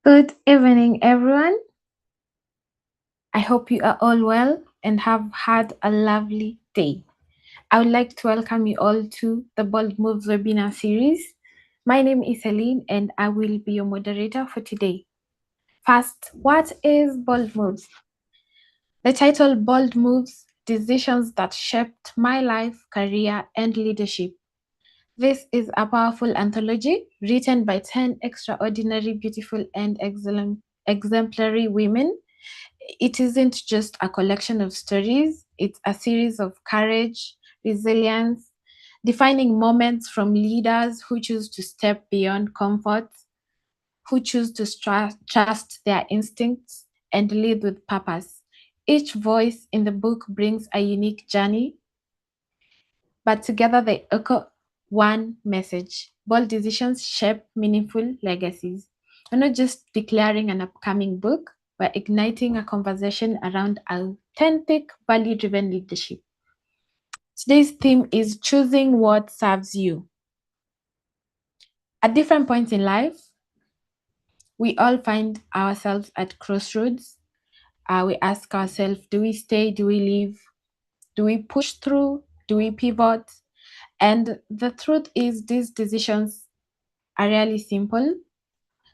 Good evening, everyone. I hope you are all well and have had a lovely day. I would like to welcome you all to the Bold Moves webinar series. My name is Celine and I will be your moderator for today. First, what is Bold Moves? The title Bold Moves, Decisions That Shaped My Life, Career, and Leadership. This is a powerful anthology written by 10 extraordinary, beautiful, and exemplary women. It isn't just a collection of stories, it's a series of courage, resilience, defining moments from leaders who choose to step beyond comfort, who choose to trust their instincts and lead with purpose. Each voice in the book brings a unique journey, but together they echo one message. Bold decisions shape meaningful legacies. We're not just declaring an upcoming book, we're igniting a conversation around authentic, value driven leadership. Today's theme is choosing what serves you. At different points in life, we all find ourselves at crossroads. We ask ourselves, do we stay? Do we leave? Do we push through? Do we pivot? And the truth is, these decisions are really simple.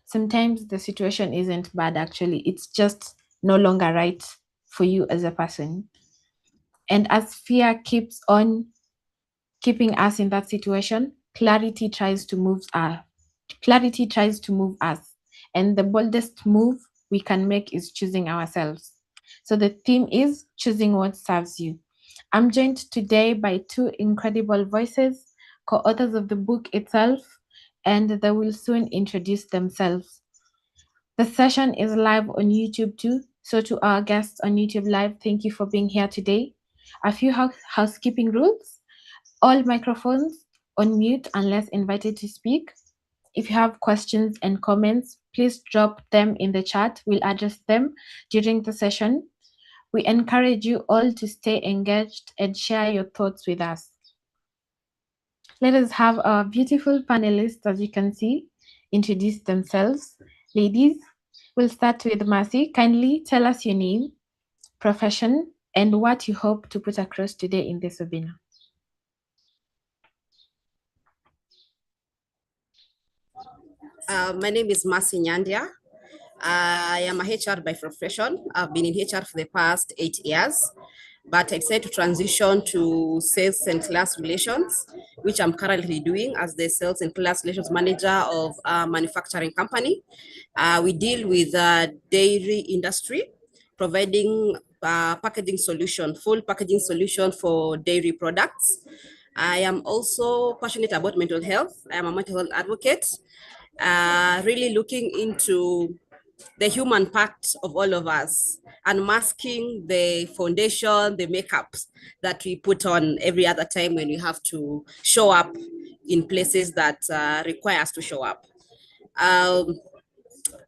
Sometimes the situation isn't bad, actually. It's just no longer right for you as a person. And as fear keeps on keeping us in that situation, clarity tries to move us. Clarity tries to move us. And the boldest move we can make is choosing ourselves. So the theme is choosing what serves you. I'm joined today by two incredible voices, co-authors of the book itself, and they will soon introduce themselves. The session is live on YouTube too. So to our guests on YouTube Live, thank you for being here today. A few housekeeping rules. All microphones on mute unless invited to speak. If you have questions and comments, please drop them in the chat. We'll address them during the session. We encourage you all to stay engaged and share your thoughts with us. Let us have our beautiful panelists, as you can see, introduce themselves. Ladies, we'll start with Mercy. Kindly tell us your name, profession, and what you hope to put across today in this webinar. My name is Nyandia. I am a HR by profession. I've been in HR for the past 8 years, but I decided to transition to sales and class relations, which I'm currently doing as the sales and class relations manager of a manufacturing company. We deal with the dairy industry, providing packaging solution, full packaging solution for dairy products. I am also passionate about mental health. I am a mental health advocate, really looking into the human part of all of us, and masking the foundation, the makeups that we put on every other time when we have to show up in places that require us to show up.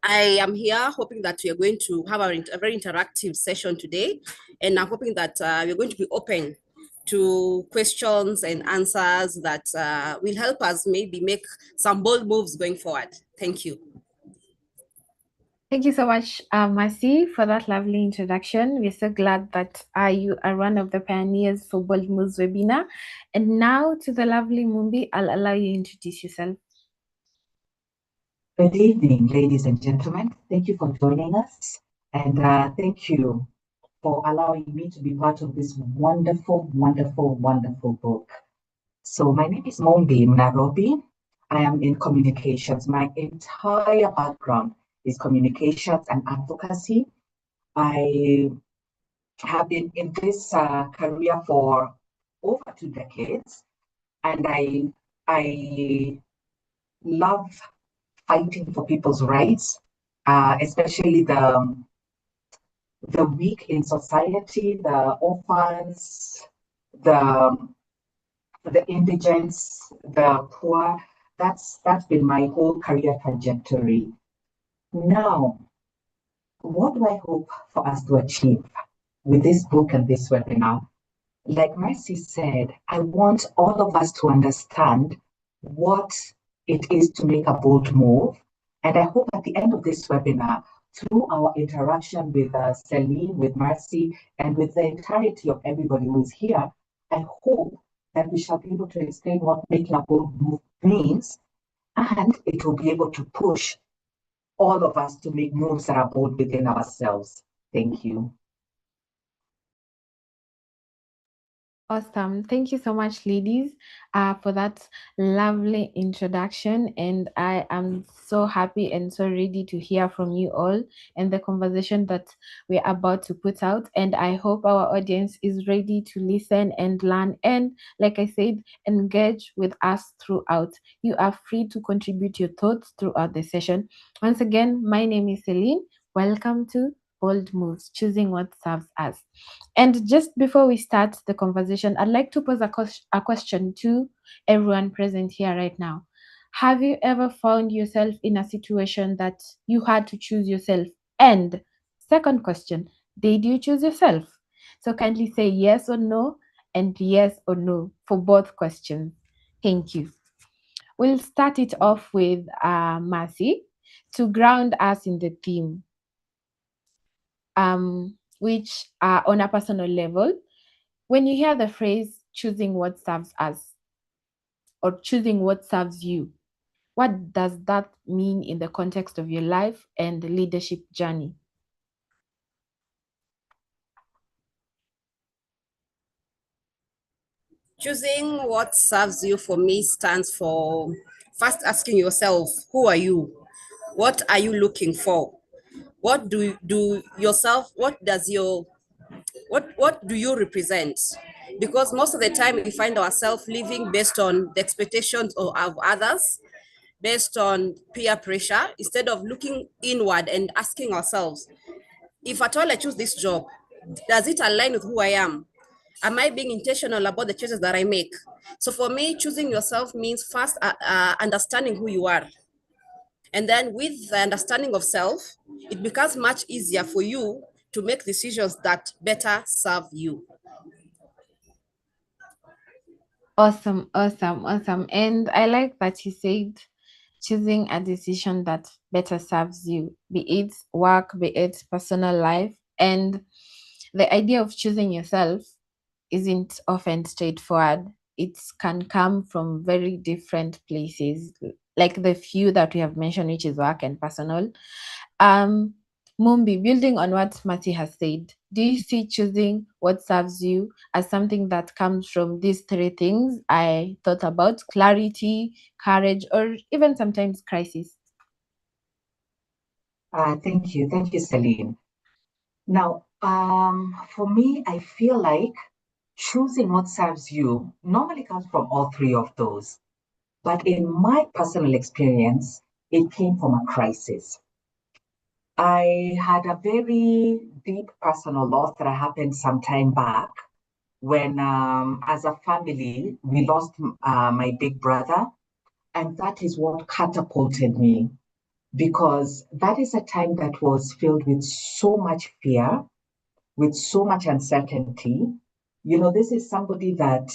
I am here hoping that we are going to have a very interactive session today, and I'm hoping that we're going to be open to questions and answers that will help us maybe make some bold moves going forward. Thank you. Thank you so much, Mercy, for that lovely introduction. We're so glad that you are one of the pioneers for Bold Moves webinar. And now to the lovely Mumbi, I'll allow you to introduce yourself. Good evening, ladies and gentlemen. Thank you for joining us. And thank you for allowing me to be part of this wonderful, wonderful, wonderful book. So my name is Mumbi Nairobi. I am in communications. My entire background is communications and advocacy. I have been in this career for over 2 decades, and I love fighting for people's rights, especially the weak in society, the orphans, the indigents, the poor, that's been my whole career trajectory. Now, what do I hope for us to achieve with this book and this webinar? Like Mercy said, I want all of us to understand what it is to make a bold move. And I hope at the end of this webinar, through our interaction with Celine, with Mercy, and with the entirety of everybody who is here, I hope that we shall be able to explain what making a bold move means, and it will be able to push all of us to make moves that are bold within ourselves. Thank you. Awesome. Thank you so much, ladies, for that lovely introduction. And I am so happy and so ready to hear from you all and the conversation that we're about to put out. And I hope our audience is ready to listen and learn. And like I said, engage with us throughout. You are free to contribute your thoughts throughout the session. Once again, my name is Celine. Welcome to Bold Moves, choosing what serves us. And just before we start the conversation, I'd like to pose a question to everyone present here right now. Have you ever found yourself in a situation that you had to choose yourself? And second question, did you choose yourself? So kindly say yes or no, and yes or no for both questions. Thank you. We'll start it off with Mercy to ground us in the theme, which are on a personal level. When you hear the phrase choosing what serves us or choosing what serves you, what does that mean in the context of your life and leadership journey? Choosing what serves you for me stands for first asking yourself, who are you? What are you looking for? What do yourself, what do you represent? Because most of the time we find ourselves living based on the expectations of others, based on peer pressure, instead of looking inward and asking ourselves, if at all I choose this job, does it align with who I am? Am I being intentional about the choices that I make? So for me, choosing yourself means first understanding who you are. And then with the understanding of self, it becomes much easier for you to make decisions that better serve you. Awesome, awesome, awesome. And I like that you said choosing a decision that better serves you, be it work, be it personal life. And the idea of choosing yourself isn't often straightforward. It can come from very different places, like the few that we have mentioned, which is work and personal. Um, Mumbi, building on what Mati has said, do you see choosing what serves you as something that comes from these three things I thought about: clarity, courage, or even sometimes crisis? Thank you. Thank you, Celine. Now, for me, I feel like choosing what serves you normally comes from all three of those. But in my personal experience, it came from a crisis. I had a very deep personal loss that happened some time back when, as a family, we lost my big brother. And that is what catapulted me because that is a time that was filled with so much fear, with so much uncertainty. You know, this is somebody that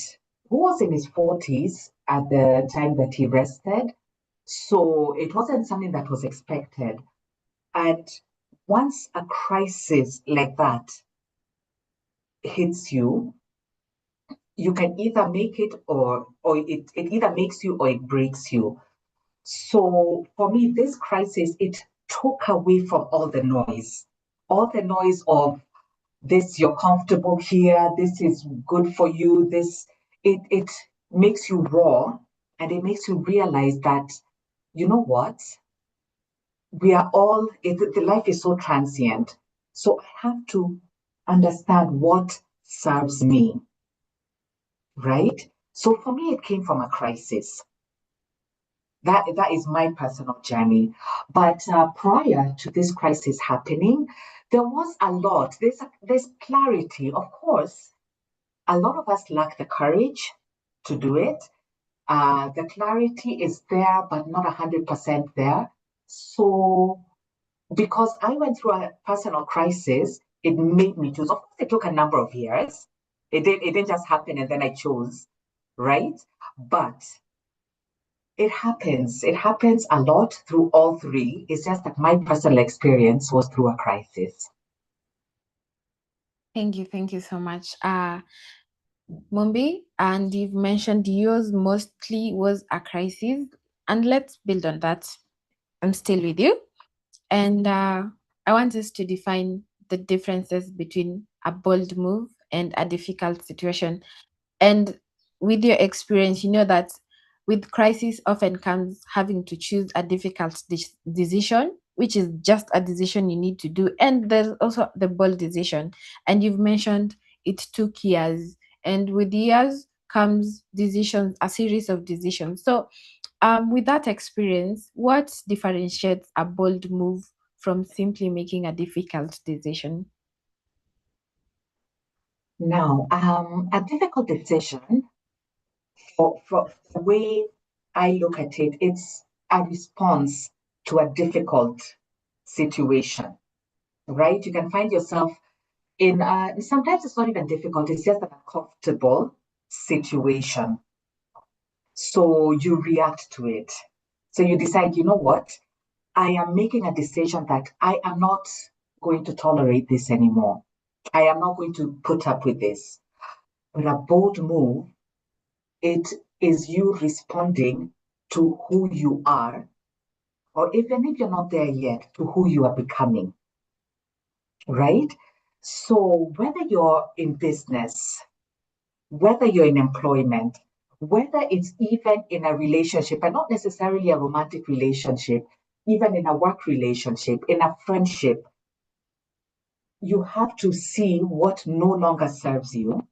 who was in his 40s at the time that he rested. So it wasn't something that was expected. And once a crisis like that hits you, you can either make it or it either makes you or it breaks you. So for me, this crisis, it took away from all the noise of this, you're comfortable here, this is good for you, it makes you raw and it makes you realize that, you know what, we are all, the life is so transient. So I have to understand what serves me, right? So for me, it came from a crisis. That is my personal journey. But prior to this crisis happening, there was a lot. There's clarity. Of course, a lot of us lack the courage to do it. The clarity is there, but not 100% there. So because I went through a personal crisis, it made me choose. Of course, it took a number of years. It didn't just happen and then I chose, right? But it happens. It happens a lot through all three. It's just that my personal experience was through a crisis. Thank you so much. Mumbi, and you've mentioned yours mostly was a crisis, and let's build on that. I'm still with you. And I want us to define the differences between a bold move and a difficult situation. And with your experience, you know that with crisis often comes having to choose a difficult decision, which is just a decision you need to do. And there's also the bold decision. And you've mentioned it took years. And with years comes decisions, a series of decisions. So with that experience, what differentiates a bold move from simply making a difficult decision? Now, a difficult decision, for the way I look at it, it's a response to a difficult situation, right? You can find yourself in, sometimes it's not even difficult, it's just an uncomfortable situation. So you react to it. So you decide, you know what? I am making a decision that I am not going to tolerate this anymore. I am not going to put up with this. But a bold move, it is you responding to who you are, or even if you're not there yet, to who you are becoming, right? So whether you're in business, whether you're in employment, whether it's even in a relationship, and not necessarily a romantic relationship, even in a work relationship, in a friendship, you have to see what no longer serves you,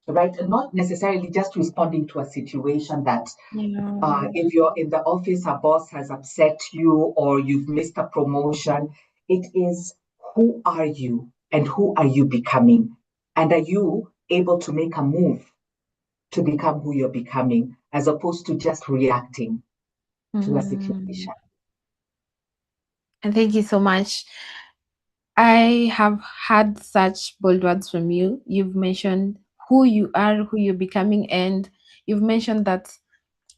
right? And not necessarily just responding to a situation that Yeah. if you're in the office, a boss has upset you or you've missed a promotion, it is who are you and who are you becoming? And are you able to make a move to become who you're becoming as opposed to just reacting to a Mm. situation? And thank you so much. I have had such bold words from you. You've mentioned who you are, who you're becoming, and you've mentioned that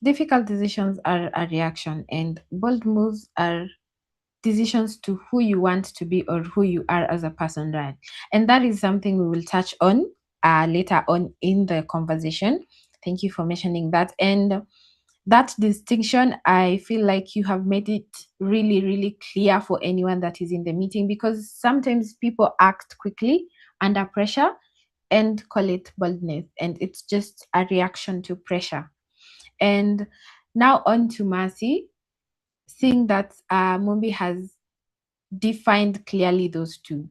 difficult decisions are a reaction, and bold moves are decisions to who you want to be or who you are as a person, right? And that is something we will touch on later on in the conversation. Thank you for mentioning that. And that distinction, I feel like you have made it really, really clear for anyone that is in the meeting, because sometimes people act quickly under pressure and call it boldness, and it's just a reaction to pressure. And now on to Mercy, seeing that Mumbi has defined clearly those two.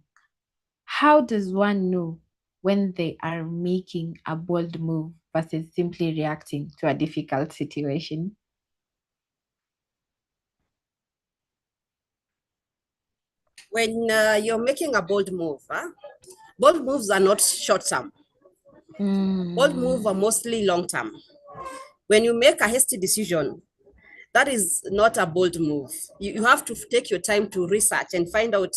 How does one know when they are making a bold move versus simply reacting to a difficult situation? When you're making a bold move, bold moves are not short term. Bold moves Mm. are mostly long term. When you make a hasty decision, that is not a bold move. You have to take your time to research and find out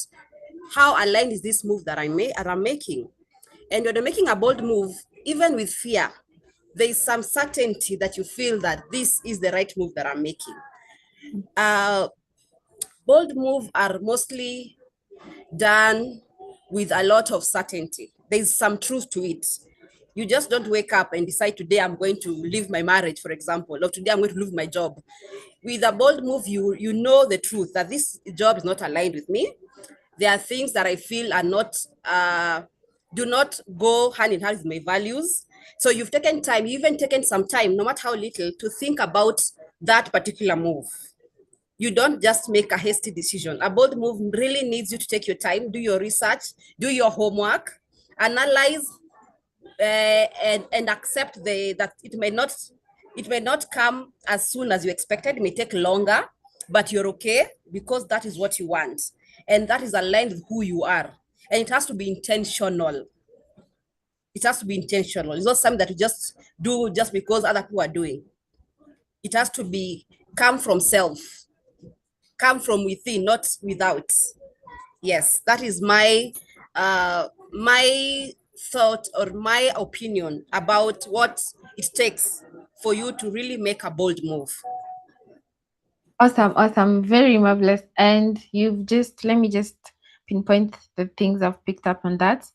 how aligned is this move that I'm making. And when you're making a bold move, even with fear, there is some certainty that you feel that this is the right move that I'm making. Uh, Bold moves are mostly done with a lot of certainty. There's some truth to it. You just don't wake up and decide today I'm going to leave my marriage, for example, or today I'm going to leave my job. With a bold move, you know the truth that this job is not aligned with me. There are things that I feel are not do not go hand in hand with my values. So you've taken time, you've even taken some time, no matter how little, to think about that particular move. You don't just make a hasty decision. A bold move really needs you to take your time, do your research, do your homework, analyze, and accept that it may not come as soon as you expected. It may take longer, but you're okay because that is what you want, and that is aligned with who you are, and it has to be intentional. It has to be intentional. It's not something that you just do just because other people are doing. It has to be come from self, come from within, not without. Yes, that is my thought or my opinion about what it takes for you to really make a bold move. Awesome, awesome, very marvelous. And you've just let me just pinpoint the things I've picked up on that.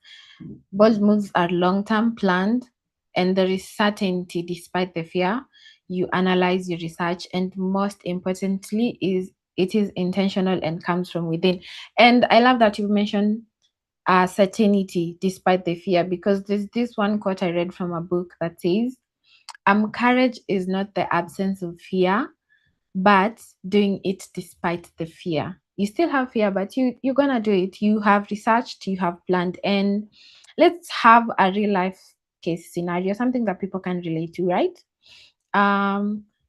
Bold moves are long-term planned, and there is certainty despite the fear. You analyze, you research, and most importantly, is it is intentional and comes from within. And I love that you mentioned certainty despite the fear, because there's this one quote I read from a book that says, courage is not the absence of fear, but doing it despite the fear. You still have fear, but you're gonna do it. You have researched, you have planned. And let's have a real life case scenario, something that people can relate to, right?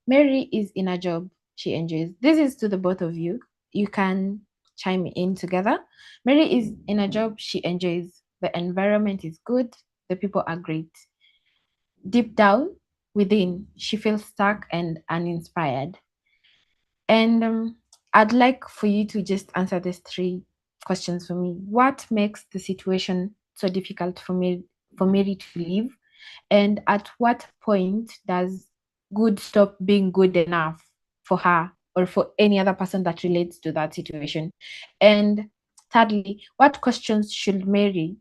Mary is in a job she enjoys. This is to the both of you. You can chime in together. Mary is in a job she enjoys. The environment is good, the people are great. Deep down within, she feels stuck and uninspired. And I'd like for you to just answer these three questions for me. What makes the situation so difficult for Mary to leave? And at what point does good stop being good enough for her or for any other person that relates to that situation? And thirdly, what questions should Mary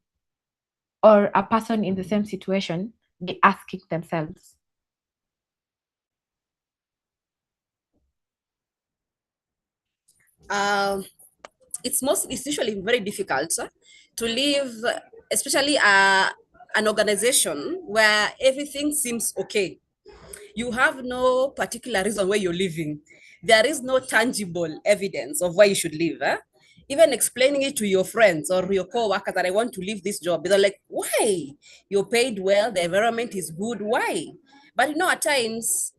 or a person in the same situation be asking themselves? It's usually very difficult to leave, especially an organization where everything seems okay. You have no particular reason why you're leaving. There is no tangible evidence of why you should leave. Even explaining it to your friends or your co-workers that I want to leave this job, they're like, why? You're paid well, the environment is good, why? But at times,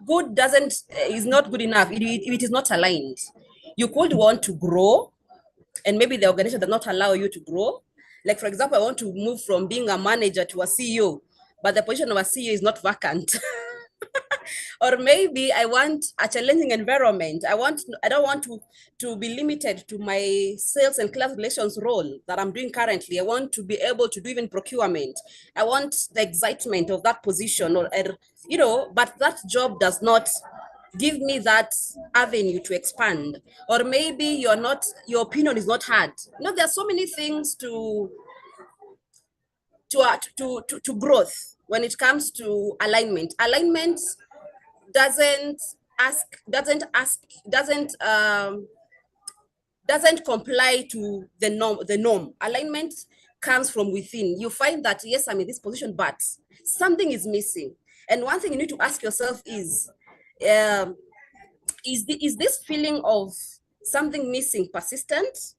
good doesn't is not good enough if it is not aligned. You could want to grow, and maybe the organization does not allow you to grow. Like, for example, I want to move from being a manager to a CEO, but the position of a CEO is not vacant. Or maybe I want a challenging environment. I don't want to be limited to my sales and class relations role that I'm doing currently. I want to be able to do even procurement. I want the excitement of that position, but that job does not give me that avenue to expand. Or maybe your opinion is not heard. There are so many things to growth when it comes to alignment. Alignment doesn't ask doesn't comply to the norm. Alignment comes from within. You find that, yes, I'm in this position, but something is missing. And one thing you need to ask yourself is this feeling of something missing persistent,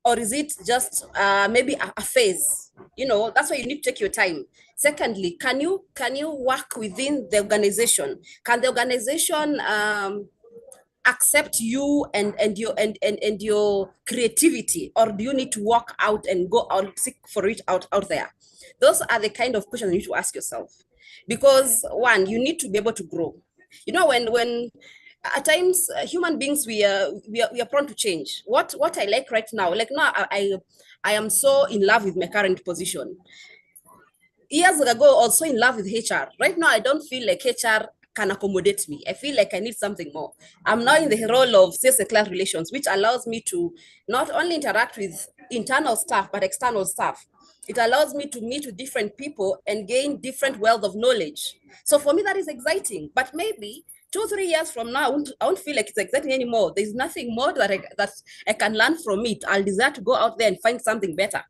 or is it just maybe a phase? That's why you need to take your time. Secondly, can you work within the organization? Can the organization accept you and your creativity, or do you need to work out and go out, seek for it out there? Those are the kind of questions you need to ask yourself, because one, you need to be able to grow. When at times human beings, we are prone to change. What I like right now, like now, I am so in love with my current position. Years ago, also in love with HR. Right now, I don't feel like HR can accommodate me. I feel like I need something more. I'm now in the role of sales and client relations, which allows me to not only interact with internal staff, but external staff. It allows me to meet with different people and gain different wealth of knowledge. So for me, that is exciting. But maybe 2-3 years from now, I won't feel like it's exciting anymore. There's nothing more that I can learn from it. I'll desire to go out there and find something better.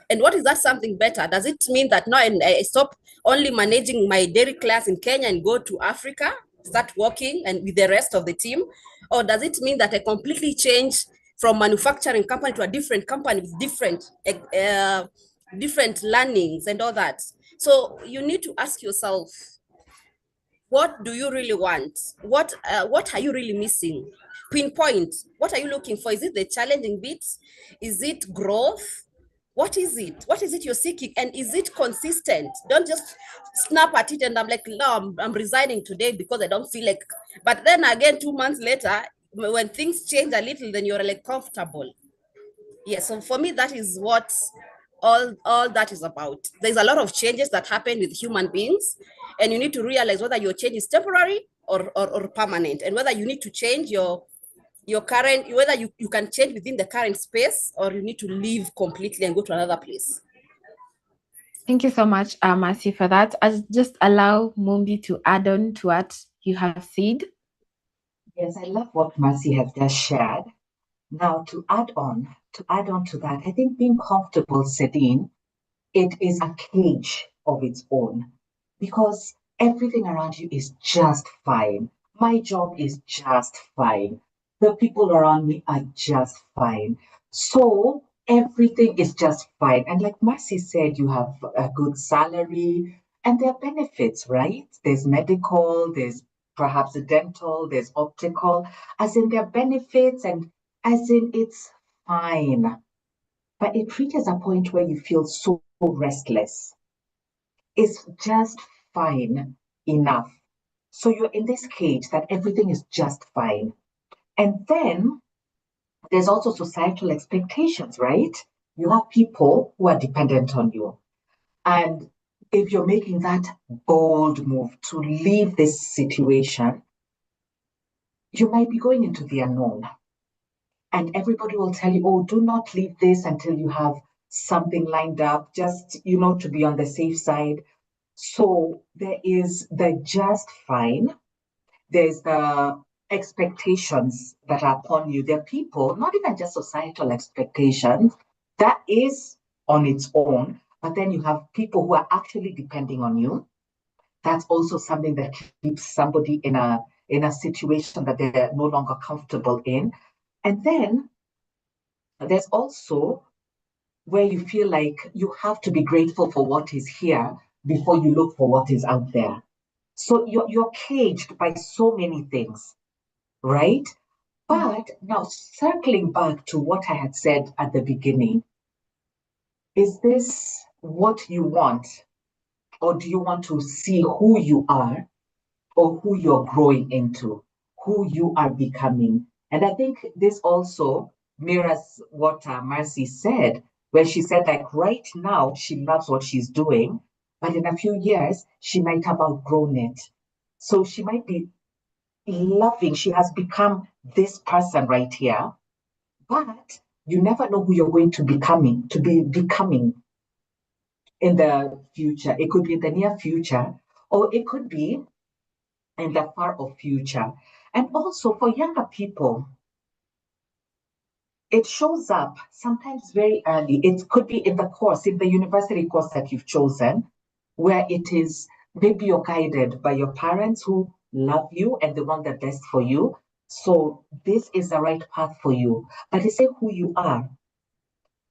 And what is that something better? Does it mean that now I stop only managing my dairy class in Kenya and go to Africa, start working and with the rest of the team? Or does it mean that I completely change from manufacturing company to a different company with different learnings and all that? So you need to ask yourself, what do you really want? What are you really missing? Pinpoint, what are you looking for? Is it the challenging bits? Is it growth? What is it? What is it you're seeking? And is it consistent? Don't just snap at it and I'm like, no, I'm resigning today because I don't feel like. But then again, 2 months later, when things change a little, then you're like comfortable. Yeah, so for me, that is what all that is about. There's a lot of changes that happen with human beings, and you need to realize whether your change is temporary or permanent, and whether you need to change your current, whether you can change within the current space or you need to leave completely and go to another place. Thank you so much, Mercy, for that. I'll just allow Mumbi to add on to what you have said. Yes, I love what Mercy has just shared. Now, to add on to that, I think being comfortable, Sedin, it is a cage of its own because everything around you is just fine. My job is just fine. The people around me are just fine. So everything is just fine. And like Mercy said, you have a good salary and there are benefits, right? There's medical, there's perhaps a dental, there's optical, as in there are benefits and as in it's fine. But it reaches a point where you feel so restless. It's just fine enough. So you're in this cage that everything is just fine. And then there's also societal expectations, right? You have people who are dependent on you. And if you're making that bold move to leave this situation, you might be going into the unknown. And everybody will tell you, oh, do not leave this until you have something lined up, just, to be on the safe side. So there is the just fine, there's the expectations that are upon you. There are people, not even just societal expectations, that is on its own, but then you have people who are actually depending on you. That's also something that keeps somebody in a situation that they're no longer comfortable in. And then there's also where you feel like you have to be grateful for what is here before you look for what is out there. So you're caged by so many things, right? But now circling back to what I had said at the beginning, is this what you want? Or do you want to see who you are or who you're growing into, who you are becoming? And I think this also mirrors what Marcy said, where she said, like, right now, she loves what she's doing, but in a few years, she might have outgrown it. So she might be loving, she has become this person right here, but you never know who you're going to be becoming in the future. It could be in the near future, or it could be in the far off future. And also for younger people, it shows up sometimes very early. It could be in the course, in the university course that you've chosen, where it is maybe you're guided by your parents who love you and they want the best for you. So this is the right path for you. But they say who you are.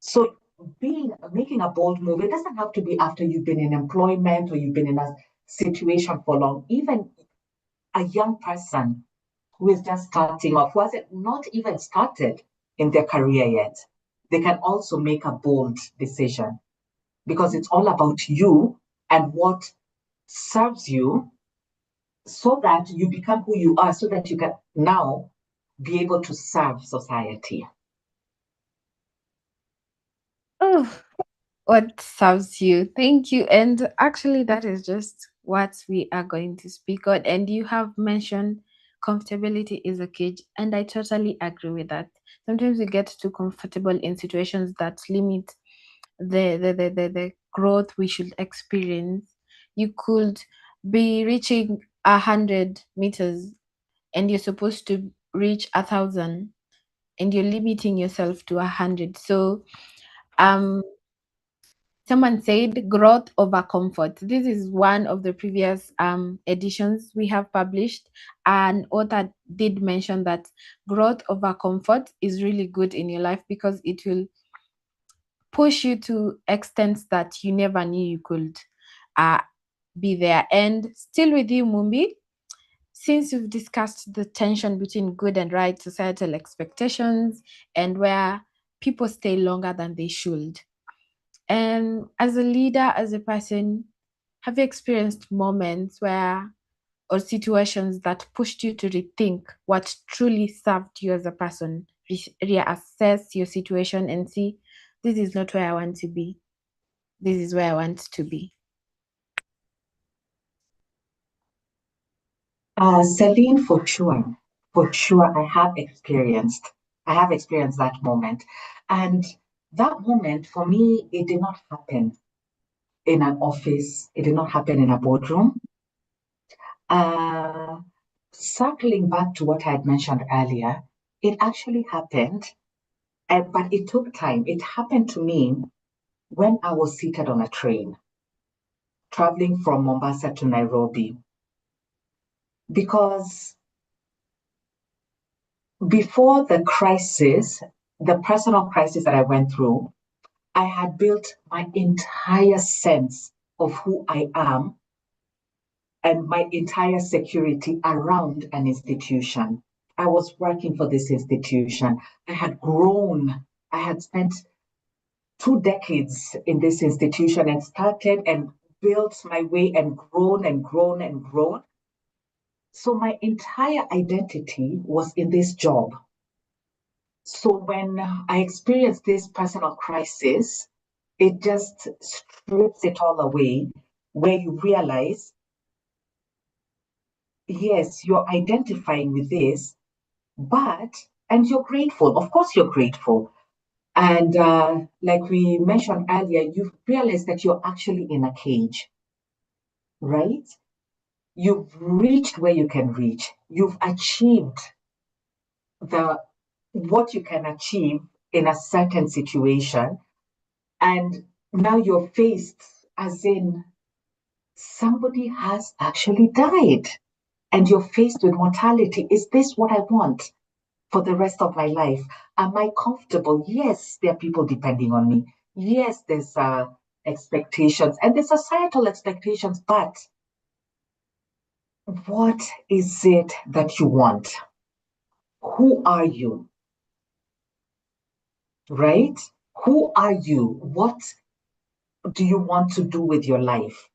So making a bold move, it doesn't have to be after you've been in employment or you've been in a situation for long. Even a young person who is just starting off, who has not even started in their career yet, they can also make a bold decision because it's all about you and what serves you so that you become who you are, so that you can now be able to serve society. Oh, what serves you? Thank you. And actually, that is just what we are going to speak on. And you have mentioned comfortability is a cage, and I totally agree with that. Sometimes we get too comfortable in situations that limit the growth we should experience. You could be reaching 100 meters and you're supposed to reach 1,000, and you're limiting yourself to 100. So um someone said growth over comfort. This is one of the previous editions we have published. An author did mention that growth over comfort is really good in your life because it will push you to extents that you never knew you could uh, be there. And still with you, Mumbi, since we've discussed the tension between good and right, societal expectations, and where people stay longer than they should, And as a leader, as a person, have you experienced moments where or situations that pushed you to rethink what truly served you as a person, reassess your situation and see, this is not where I want to be. This is where I want to be. Celine, for sure, I have experienced that moment. And that moment for me, it did not happen in an office. It did not happen in a boardroom. Uh, Circling back to what I had mentioned earlier, it actually happened, but it took time. It happened to me when I was seated on a train traveling from Mombasa to Nairobi. Because before the crisis, the personal crisis that I went through, I had built my entire sense of who I am and my entire security around an institution. I was working for this institution. I had grown. I had spent 2 decades in this institution and started and built my way and grown and grown and grown. So my entire identity was in this job. So when I experienced this personal crisis, it just strips it all away, where you realize, yes, you're identifying with this, but, and you're grateful. Of course, you're grateful. And like we mentioned earlier, you realize that you're actually in a cage, right? You've reached where you can reach. You've achieved the what you can achieve in a certain situation. And now you're faced, as in somebody has actually died, and you're faced with mortality. Is this what I want for the rest of my life? Am I comfortable? Yes, there are people depending on me. Yes, there's expectations and there's societal expectations, but what is it that you want? Who are you? Right? Who are you? What do you want to do with your life?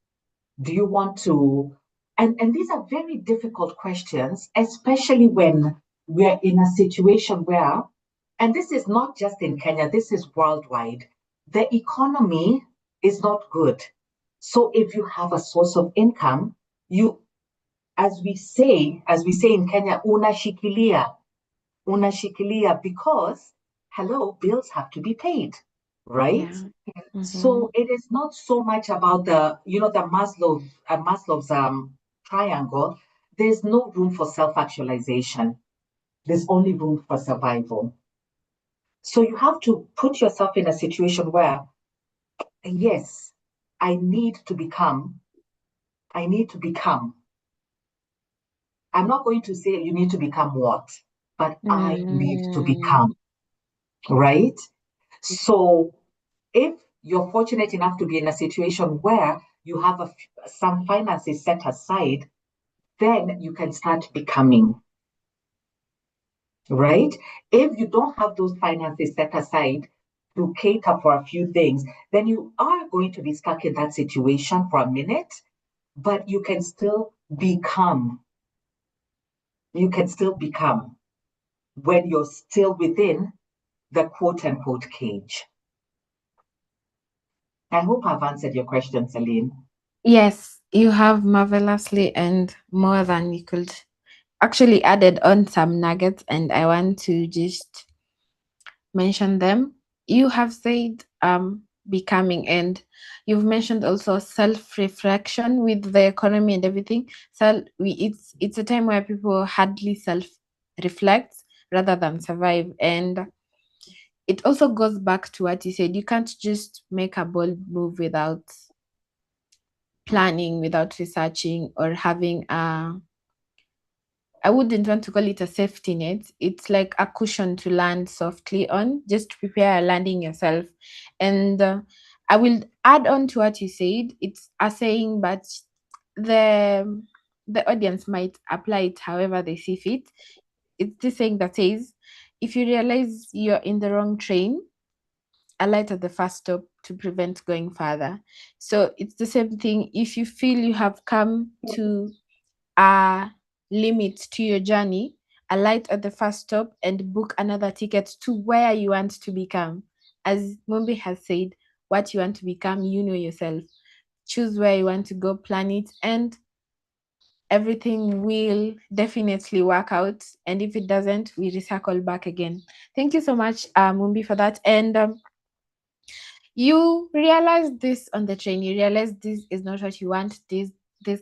Do you want to? And these are very difficult questions, especially when we're in a situation where, and this is not just in Kenya, this is worldwide, the economy is not good. So if you have a source of income, you, as we say in Kenya, unashikilia, because hello, bills have to be paid, right? Yeah. Mm-hmm. So it is not so much about the Maslow's triangle. There's no room for self-actualization. There's only room for survival. So you have to put yourself in a situation where, yes, I need to become. I need to become. I'm not going to say you need to become what, but I need to Mm. become, right? So if you're fortunate enough to be in a situation where you have some finances set aside, then you can start becoming, right? If you don't have those finances set aside to cater for a few things, then you are going to be stuck in that situation for a minute, but you can still become. You can still become when you're still within the quote unquote cage. I hope I've answered your question, Celine. Yes, you have marvelously and more than you could actually added on some nuggets, and I want to just mention them. You have said becoming, and you've mentioned also self-reflection with the economy and everything. So it's a time where people hardly self-reflect rather than survive. And it also goes back to what you said. You can't just make a bold move without planning, without researching, or having a, I wouldn't want to call it a safety net. It's like a cushion to land softly on, just to prepare landing yourself. And I will add on to what you said. It's a saying, but the the audience might apply it however they see fit. It's this saying that says, if you realize you're in the wrong train, a light at the first stop to prevent going further. So it's the same thing. If you feel you have come to a limit to your journey, a light at the first stop and book another ticket to where you want to become. As Mumbi has said, what you want to become, you know yourself. Choose where you want to go, plan it, and everything will definitely work out. And if it doesn't, we recycle back again. Thank you so much, Mumbi, for that. And you realize this on the train. You realize this is not what you want. This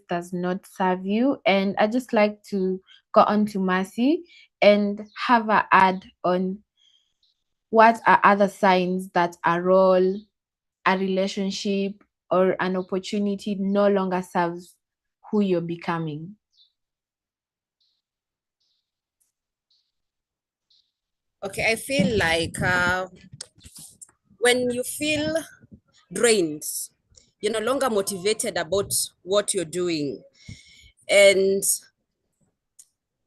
does not serve you. And I just like to go on to Mercy and have a ad on what are other signs that a role, a relationship, or an opportunity no longer serves who you're becoming. Okay, I feel like when you feel drained, you're no longer motivated about what you're doing, and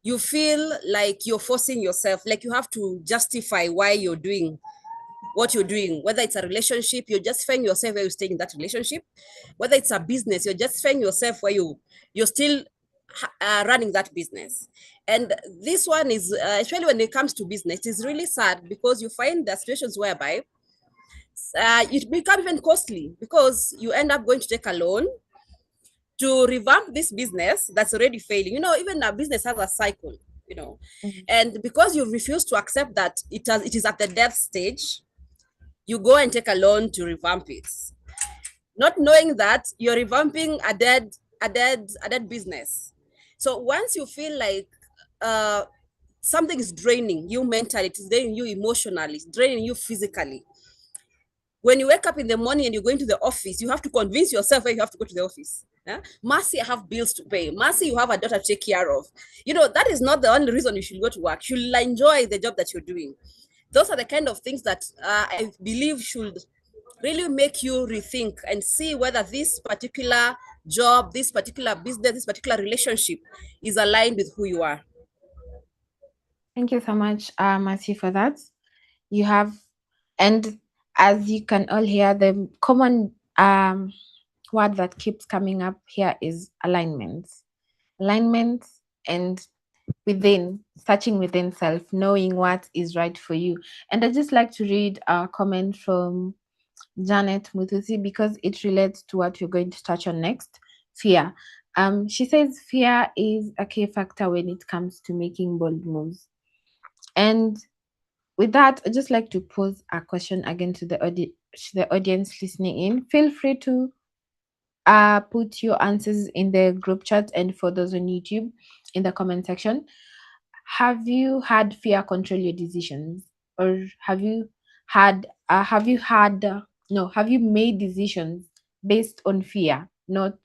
you feel like you're forcing yourself, like you have to justify why you're doing what you're doing. Whether it's a relationship, you're justifying yourself where you stay in that relationship. Whether it's a business, you're justifying yourself where you're still running that business. And this one is, especially when it comes to business, it's really sad because you find the situations whereby it become even costly because you end up going to take a loan to revamp this business that's already failing. Even a business has a cycle, Mhm. and because you refuse to accept that it is at the death stage, you go and take a loan to revamp it, not knowing that you're revamping a dead business. So once you feel like uh, something is draining you mentally, it's draining you emotionally, it's draining you physically, when you wake up in the morning and you're going to the office, you have to convince yourself why you have to go to the office. Yeah? Mercy, I have bills to pay. Mercy, you have a daughter to take care of. That is not the only reason you should go to work. You should enjoy the job that you're doing. Those are the kind of things that I believe should really make you rethink and see whether this particular job, this particular business, this particular relationship is aligned with who you are. Thank you so much, Mercy, for that. You have, and as you can all hear, the common word that keeps coming up here is alignments. Alignments and within, searching within self, knowing what is right for you. And I just like to read a comment from Janet Mutusi because it relates to what you're going to touch on next. Fear. She says fear is a key factor when it comes to making bold moves. And with that, I'd just like to pose a question again to the audience listening in. Feel free to put your answers in the group chat, and for those on YouTube, in the comment section. Have you had fear control your decisions, or have you made decisions based on fear, not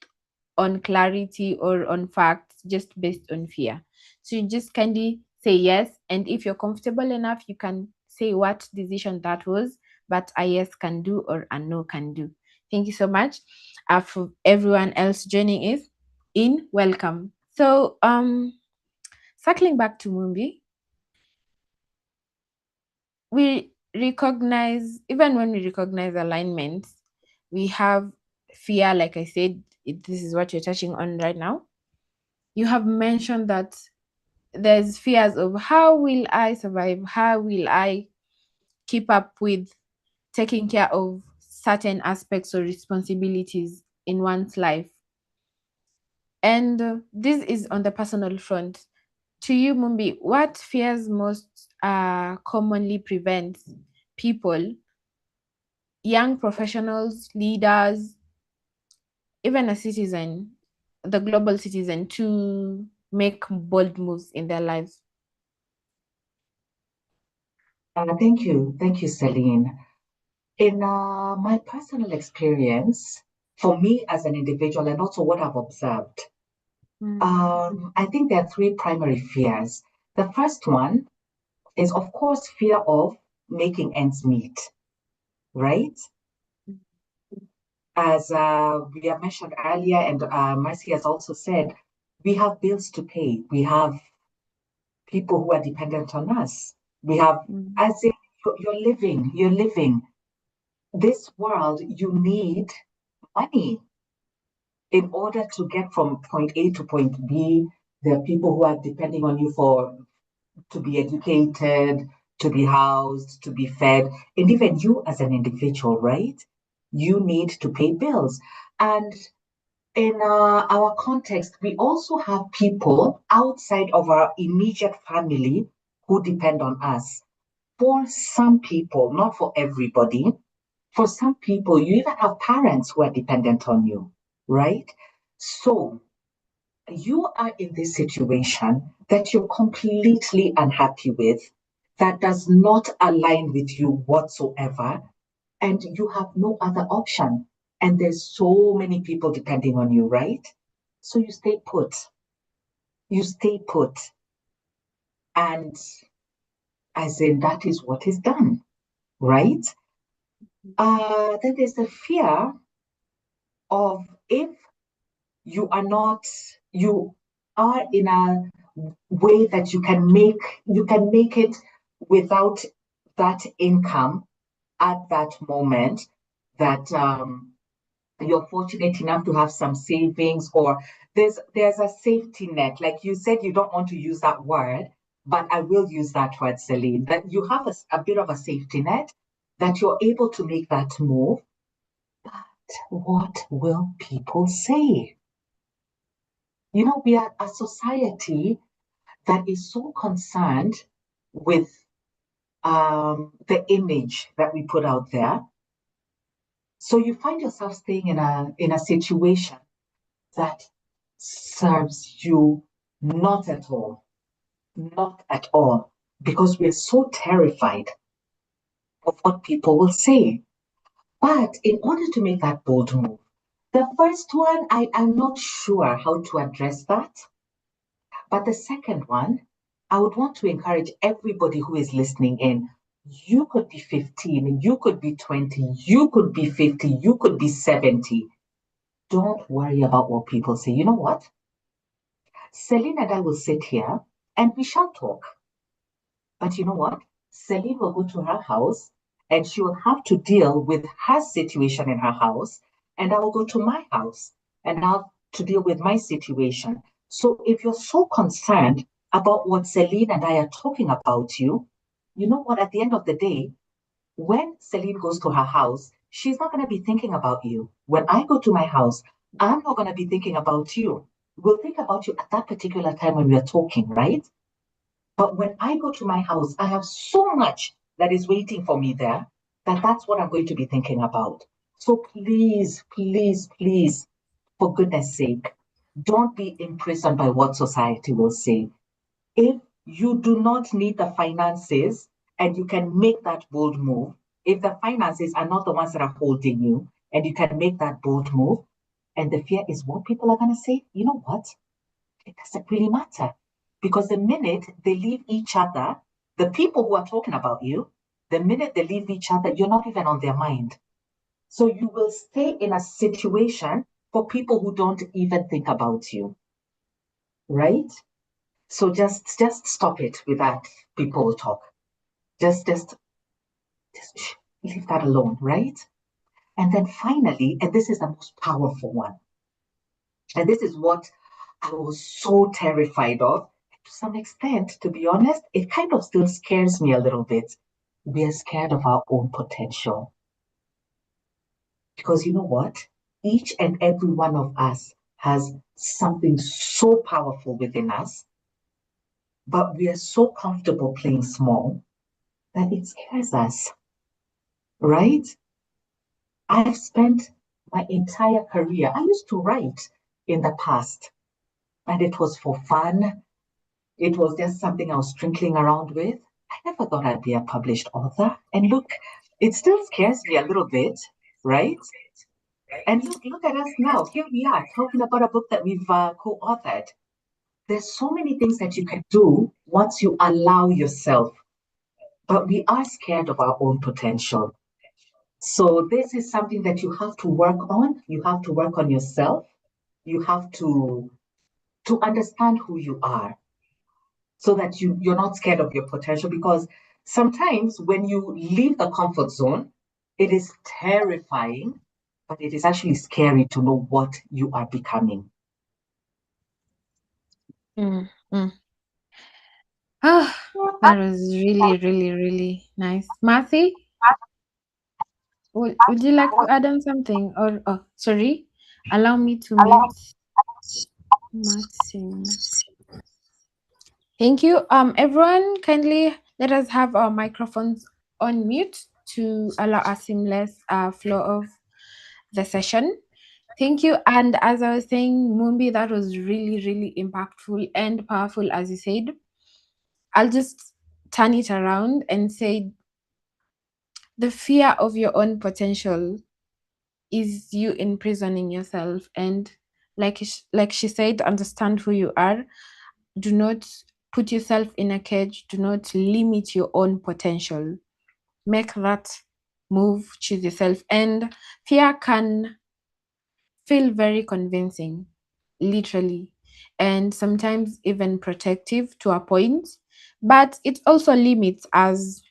on clarity or on facts, just based on fear? So you just kindly say yes, and if you're comfortable enough, you can say what decision that was, but a yes can do or a no can do. Thank you so much. For everyone else joining is in, welcome. So circling back to Mumbi, we recognize, even when we recognize alignments, we have fear. Like I said, this is what you're touching on right now. You have mentioned that there's fears of how will I survive, how will I keep up with taking care of certain aspects or responsibilities in one's life. And this is on the personal front. To you, Mumbi, what fears most commonly prevents people, young professionals, leaders, even a citizen, the global citizen, to make bold moves in their lives? Thank you, Celine. In my personal experience, for me as an individual, and also what I've observed, Mm, I think there are three primary fears. The first one is, of course, fear of making ends meet, right? As we have mentioned earlier, and Mercy has also said, we have bills to pay. We have people who are dependent on us. We have, mm, as in, you're living. this world, you need money in order to get from point A to point B. There are people who are depending on you to be educated, to be housed, to be fed, and even you as an individual, right? You need to pay bills. And in our context, we also have people outside of our immediate family who depend on us. For some people, not for everybody, for some people, you even have parents who are dependent on you, right? So you are in this situation that you're completely unhappy with, that does not align with you whatsoever, and you have no other option. And there's so many people depending on you, right? So you stay put. You stay put. And as in, that is what is done, right? Then there's the fear of if you are in a way that you can make it without that income at that moment, that you're fortunate enough to have some savings, or there's a safety net. Like you said, you don't want to use that word, but I will use that word, Celine, that you have a bit of a safety net, that you're able to make that move. But what will people say? We are a society that is so concerned with the image that we put out there. So you find yourself staying in a situation that serves you not at all, not at all, because we're so terrified of what people will say. But in order to make that bold move, the first one, I'm not sure how to address that. But the second one, I would want to encourage everybody who is listening in. You could be 15, you could be 20, you could be 50, you could be 70. Don't worry about what people say. You know what? Celine and I will sit here and we shall talk. But you know what? Celine will go to her house and she will have to deal with her situation in her house. And I will go to my house and I'll have to deal with my situation. So if you're so concerned about what Celine and I are talking about you know what? At the end of the day, when Celine goes to her house, she's not going to be thinking about you. When I go to my house, I'm not going to be thinking about you. We'll think about you at that particular time when we are talking, right? But when I go to my house, I have so much that is waiting for me there that that's what I'm going to be thinking about. So please, please, please, for goodness sake, don't be imprisoned by what society will say. If you do not need the finances and you can make that bold move, if the finances are not the ones that are holding you and you can make that bold move, and the fear is what people are going to say, you know what? It doesn't really matter. Because the minute they leave each other, the people who are talking about you, the minute they leave each other, you're not even on their mind. So you will stay in a situation for people who don't even think about you, right? So just stop it with that people talk. Just leave that alone, right? And then finally, and this is the most powerful one, and this is what I was so terrified of. To some extent, to be honest, it kind of still scares me a little bit. We are scared of our own potential. Because you know what? Each and every one of us has something so powerful within us, but we are so comfortable playing small that it scares us, right? I've spent my entire career, I used to write in the past, and it was for fun. It was just something I was sprinkling around with. I never thought I'd be a published author. And look, it still scares me a little bit, right? And look at us now. Here we are talking about a book that we've co-authored. There's so many things that you can do once you allow yourself, but we are scared of our own potential. So this is something that you have to work on. You have to work on yourself. You have to understand who you are so that you're not scared of your potential, because sometimes when you leave the comfort zone, It is terrifying, but it is actually scary to know what you are becoming. Mm, mm. Ah, that was really, really, really nice. Marcy, would you like to add on something? Or, oh, sorry, allow me to mute Marcy. Thank you. Everyone, kindly let us have our microphones on mute to allow a seamless flow of the session. Thank you. And as I was saying, Mumbi, that was really, really impactful and powerful, as you said. I'll just turn it around and say the fear of your own potential is you imprisoning yourself. And like she said, understand who you are. Do not put yourself in a cage. Do not limit your own potential. Make that move, choose yourself. And fear can feel very convincing, literally, and sometimes even protective to a point. But it also limits, as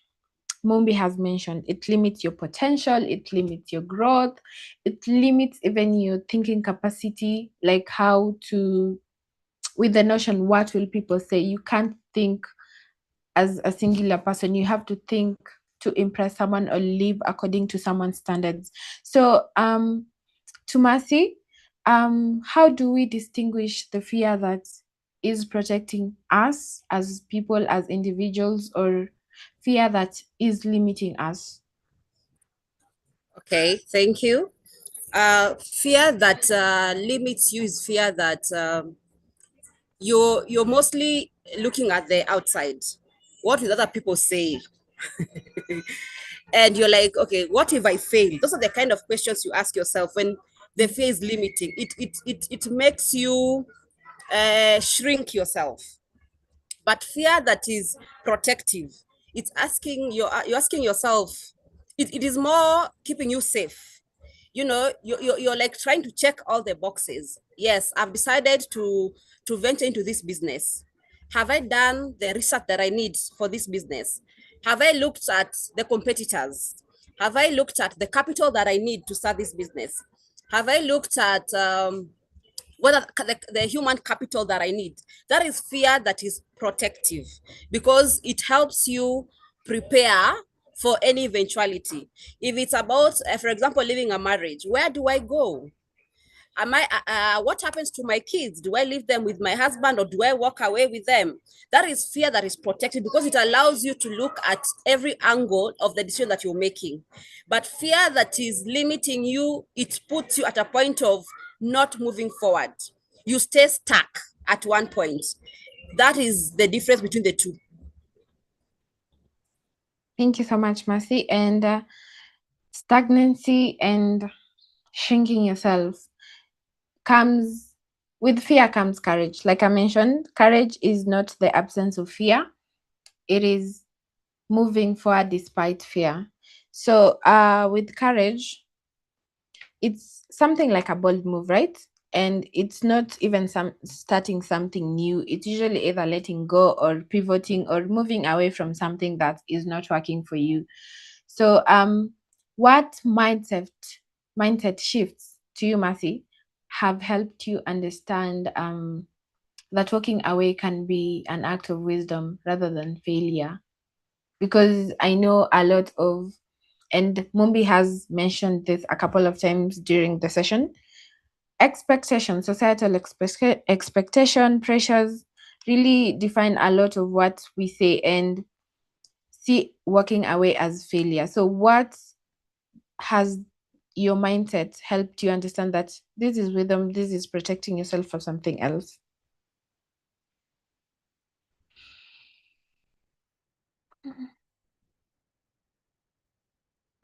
Mumbi has mentioned, it limits your potential, it limits your growth, it limits even your thinking capacity, like how to, with the notion, what will people say? You can't think as a singular person, you have to think to impress someone or live according to someone's standards. So, to Mercy, how do we distinguish the fear that is protecting us as people, as individuals, or fear that is limiting us? Okay, thank you. Fear that limits you is fear that you're mostly looking at the outside. What will other people say? And you're like, okay, what if I fail? Those are the kind of questions you ask yourself when the fear is limiting. It makes you shrink yourself. But fear that is protective, it's asking you're asking yourself, it is more keeping you safe. You know, you're like trying to check all the boxes. Yes, I've decided to venture into this business. Have I done the research that I need for this business? Have I looked at the competitors? Have I looked at the capital that I need to start this business? Have I looked at whether the human capital that I need? That is fear that is protective, because it helps you prepare for any eventuality. If it's about, for example, living a marriage, where do I go? What happens to my kids? Do I leave them with my husband, or do I walk away with them? That is fear that is protected, because it allows you to look at every angle of the decision that you're making. But fear that is limiting you, it puts you at a point of not moving forward. You stay stuck at one point. That is the difference between the two. Thank you so much, Mercy. And stagnancy and shrinking yourself comes with fear, comes courage. Like I mentioned, courage is not the absence of fear, it is moving forward despite fear. So, with courage, it's something like a bold move, right? And it's not even starting something new. It's usually either letting go or pivoting or moving away from something that is not working for you. So, what mindset shifts to you, Matthew, have helped you understand that walking away can be an act of wisdom rather than failure? Because I know a lot of, and Mumbi has mentioned this a couple of times during the session, expectation, societal expectation, pressures really define a lot of what we say and see walking away as failure. So, what has your mindset helped you understand that this is wisdom, this is protecting yourself from something else?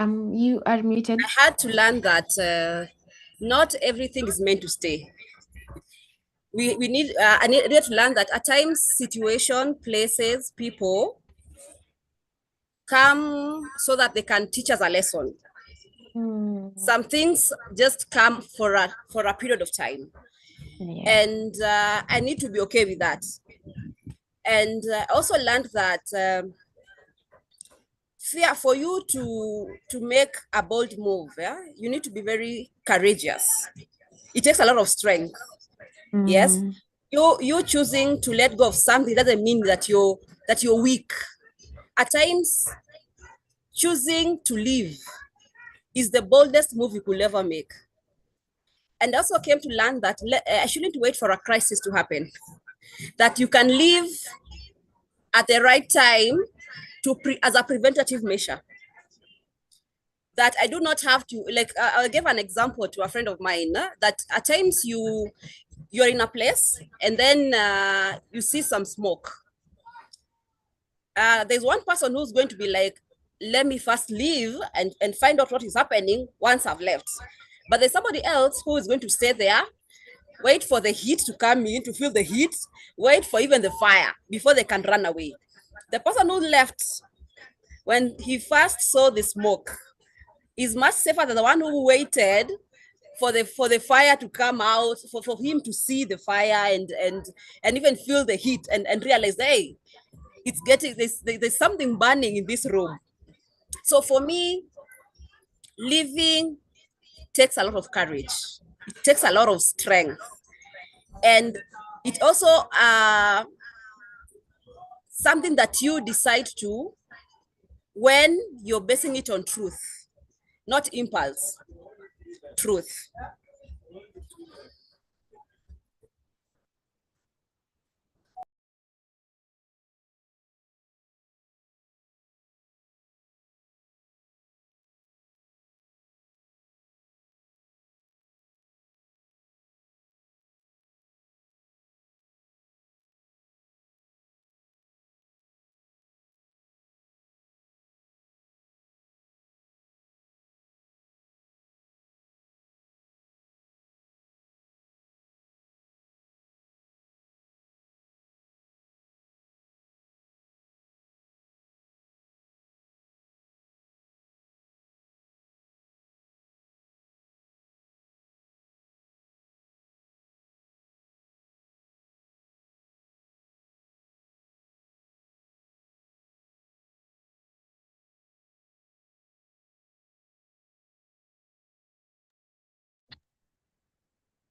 You are muted. I had to learn that not everything is meant to stay. We need, I needed to learn that at times, situation, places, people come so that they can teach us a lesson. Some things just come for a period of time, and I need to be okay with that. And I also learned that fear for you to make a bold move, yeah, you need to be very courageous. It takes a lot of strength. Yes, Mm. you choosing to let go of something doesn't mean that you're weak. At times, choosing to live is the boldest move you could ever make. And I also came to learn that I shouldn't wait for a crisis to happen. That you can live at the right time as a preventative measure. That I do not have to, like, I'll give an example to a friend of mine, that at times you're in a place and then you see some smoke. There's one person who's going to be like, let me first leave and find out what is happening once I've left. But there's somebody else who is going to stay there, wait for the heat to come in, to feel the heat, wait for even the fire before they can run away. The person who left when he first saw the smoke is much safer than the one who waited for the fire to come out, for him to see the fire and even feel the heat and realize, hey, it's getting, there's something burning in this room. So for me, living takes a lot of courage. It takes a lot of strength. And it also something that you decide to when you're basing it on truth, not impulse, truth.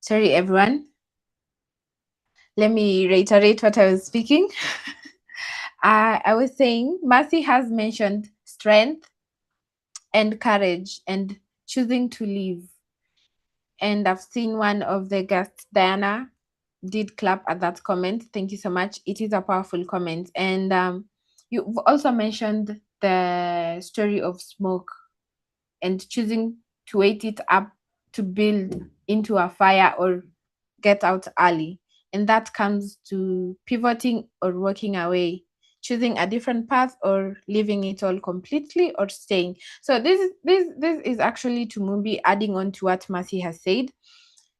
Sorry, everyone. Let me reiterate what I was speaking. I was saying Mercy has mentioned strength and courage and choosing to live. And I've seen one of the guests, Diana, did clap at that comment. Thank you so much. It is a powerful comment. And you've also mentioned the story of smoke and choosing to wait it up to build into a fire or get out early. And that comes to pivoting or walking away, choosing a different path or leaving it all completely or staying. So this is actually to Mumbi, adding on to what Mercy has said.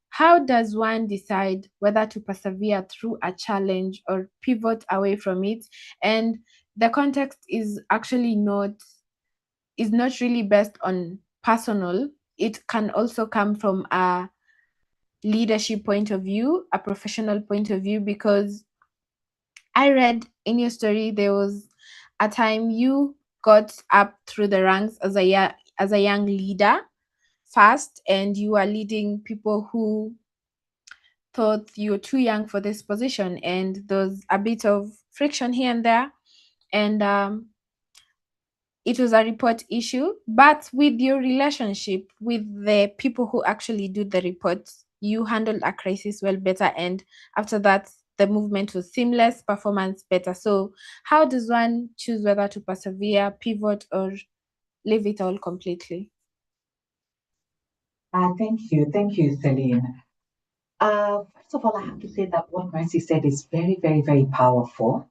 How does one decide whether to persevere through a challenge or pivot away from it? And the context is actually not really based on personal. It can also come from a leadership point of view, a professional point of view, because I read in your story there was a time you got up through the ranks as as a young leader fast, and you are leading people who thought you're too young for this position, and there's a bit of friction here and there, and it was a report issue. But with your relationship with the people who actually do the reports, you handled a crisis well better, and after that the movement was seamless, performance better. So how does one choose whether to persevere, pivot, or leave it all completely? Thank you, Celine. First of all, I have to say that what Mercy said is very, very, very powerful.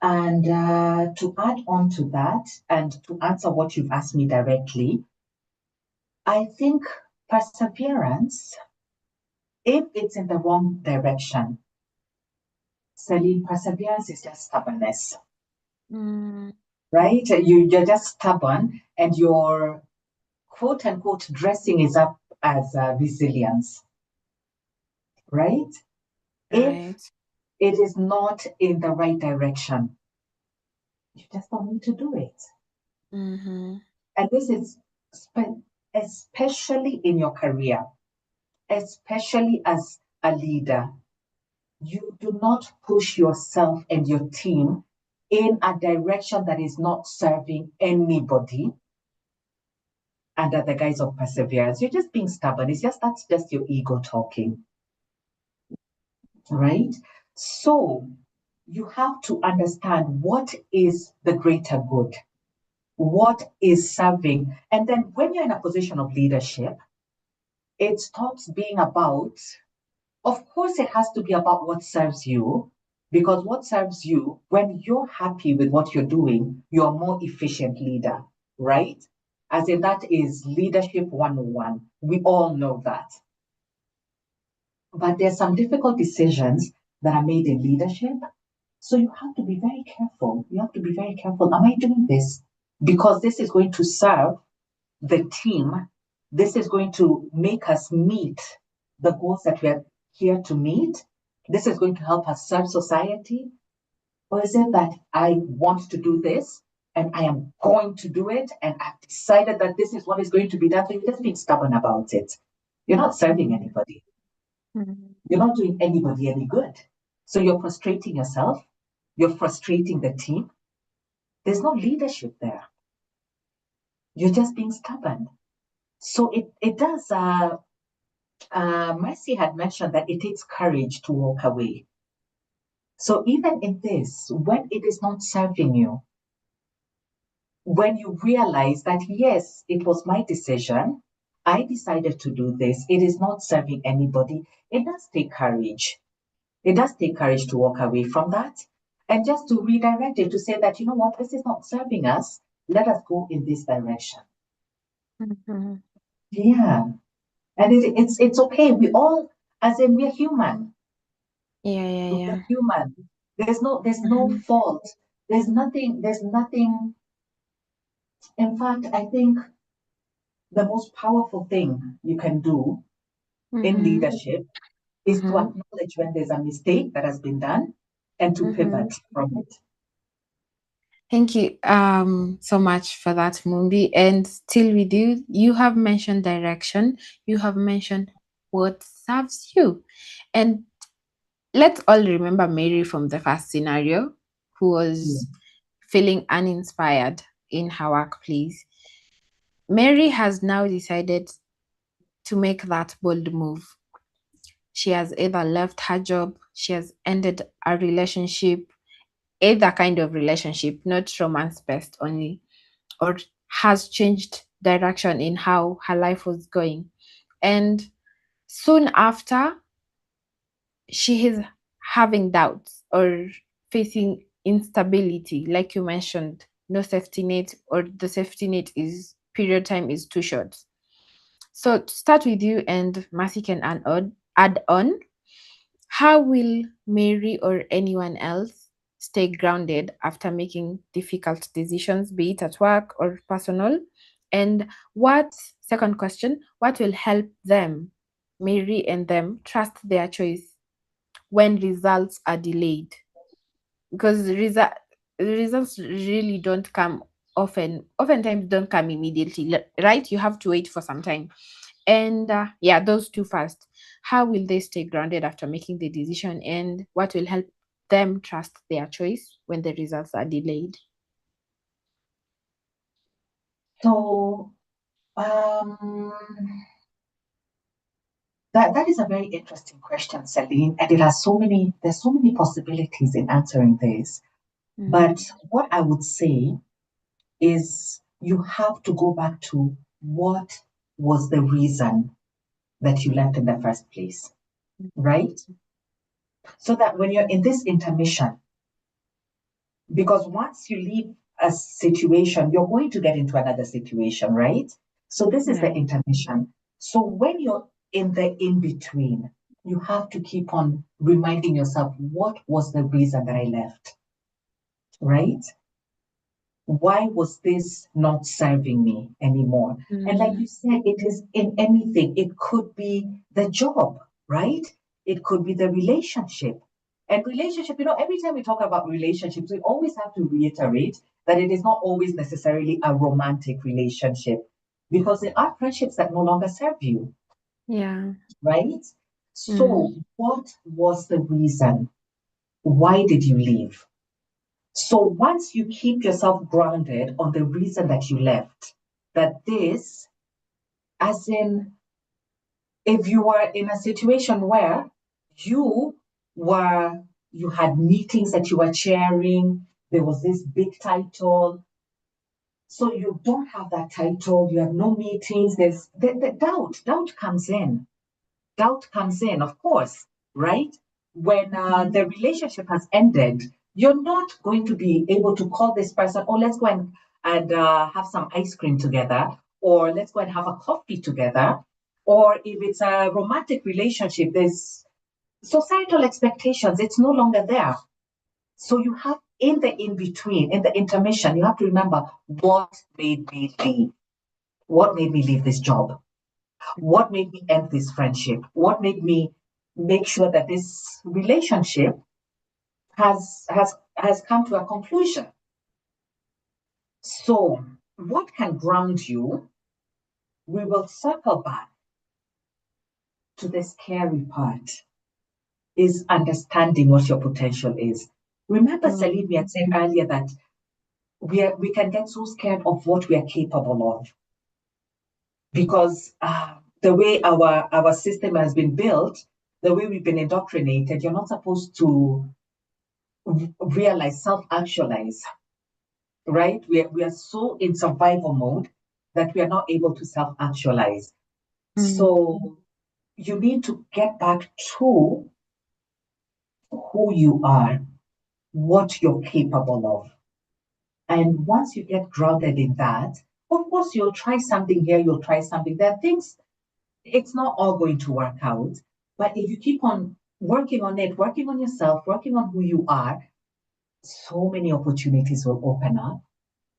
And to add on to that, and to answer what you've asked me directly, I think perseverance, if it's in the wrong direction, Celine, perseverance is just stubbornness, right? You're just stubborn, and your quote unquote dressing is up as resilience, right? If Right. it is not in the right direction, You just don't need to do it. Mm-hmm. And this is especially in your career, especially as a leader. You do not push yourself and your team in a direction that is not serving anybody under the guise of perseverance. You're just being stubborn. That's just your ego talking, right? So you have to understand what is the greater good, what is serving. And then when you're in a position of leadership, it stops being about, of course, it has to be about what serves you, because what serves you, when you're happy with what you're doing, you're a more efficient leader, right? As in, that is leadership 101. We all know that. But there's some difficult decisions that are made in leadership. So you have to be very careful. You have to be very careful. Am I doing this because this is going to serve the team? This is going to make us meet the goals that we're here to meet. This is going to help us serve society. Or is it that I want to do this and I am going to do it and I've decided that this is what is going to be done? So you're just being stubborn about it. You're not serving anybody. Mm-hmm. You're not doing anybody any good. So you're frustrating yourself. You're frustrating the team. There's no leadership there. You're just being stubborn. So it does. Mercy had mentioned that it takes courage to walk away. So even in this, when it is not serving you, when you realize that, yes, it was my decision, I decided to do this, it is not serving anybody, it does take courage. It does take courage to walk away from that and just to redirect it to say that, you know what, this is not serving us. Let us go in this direction. Mm-hmm. Yeah. And it's okay. We all, as in, we're human. Yeah, yeah, We're yeah. human. There's no Mm-hmm. fault. There's nothing. In fact, I think the most powerful thing you can do in Mm-hmm. leadership is to Mm-hmm. acknowledge when there's a mistake that has been done and to Mm-hmm. pivot from it. Thank you so much for that, Mumbi. And still with you, you have mentioned direction, you have mentioned what serves you. And let's all remember Mary from the first scenario, who Yeah. was feeling uninspired in her workplace. Mary has now decided to make that bold move. She has either left her job, she has ended a relationship, either kind of relationship, not romance based only, or has changed direction in how her life was going. And soon after, she is having doubts or facing instability, like you mentioned, no safety net, or the safety net is period time is too short. So to start with you, and Matthew can add on, how will Mary or anyone else stay grounded after making difficult decisions, be it at work or personal? And what, second question, what will help them, Mary and them, trust their choice when results are delayed? Because results really don't come often, oftentimes don't come immediately, right? You have to wait for some time. And yeah, those two first. How will they stay grounded after making the decision, and what will help them trust their choice when the results are delayed? So um, that is a very interesting question, Celine, and there's so many possibilities in answering this. But Mm-hmm. what I would say is you have to go back to what was the reason that you left in the first place, right? So that when you're in this intermission, because once you leave a situation, you're going to get into another situation, right? So this is the Right. intermission. So when you're in the in between, you have to keep on reminding yourself, what was the reason that I left, right? Why was this not serving me anymore? And like Mm-hmm. you said, it is in anything. It could be the job, right? It could be the relationship. And relationship, every time we talk about relationships, we always have to reiterate that it is not always necessarily a romantic relationship, because there are friendships that no longer serve you, Yeah. right? So, what was the reason? Why did you leave? So, once you keep yourself grounded on the reason that you left, that this, as in, if you were in a situation where you you had meetings that you were chairing, there was this big title, so you don't have that title, you have no meetings, there's the doubt comes in, of course, right? When the relationship has ended, you're not going to be able to call this person, oh, let's go and have some ice cream together, or let's go and have a coffee together. Or if it's a romantic relationship, there's societal expectations, it's no longer there. So you have in the in between, in the intermission, you have to remember what made me leave. What made me leave this job? What made me end this friendship? What made me make sure that this relationship has come to a conclusion? So, what can ground you? We will circle back to the scary part, is understanding what your potential is. Remember, Salim, we had said earlier that we can get so scared of what we are capable of, because the way our system has been built, the way we've been indoctrinated, you're not supposed to realize, self-actualize, right? We are so in survival mode that we are not able to self-actualize. So you need to get back to who you are, what you're capable of. And once you get grounded in that, of course, you'll try something here, you'll try something there. Things, it's not all going to work out. But if you keep on working on it, working on yourself, working on who you are, so many opportunities will open up,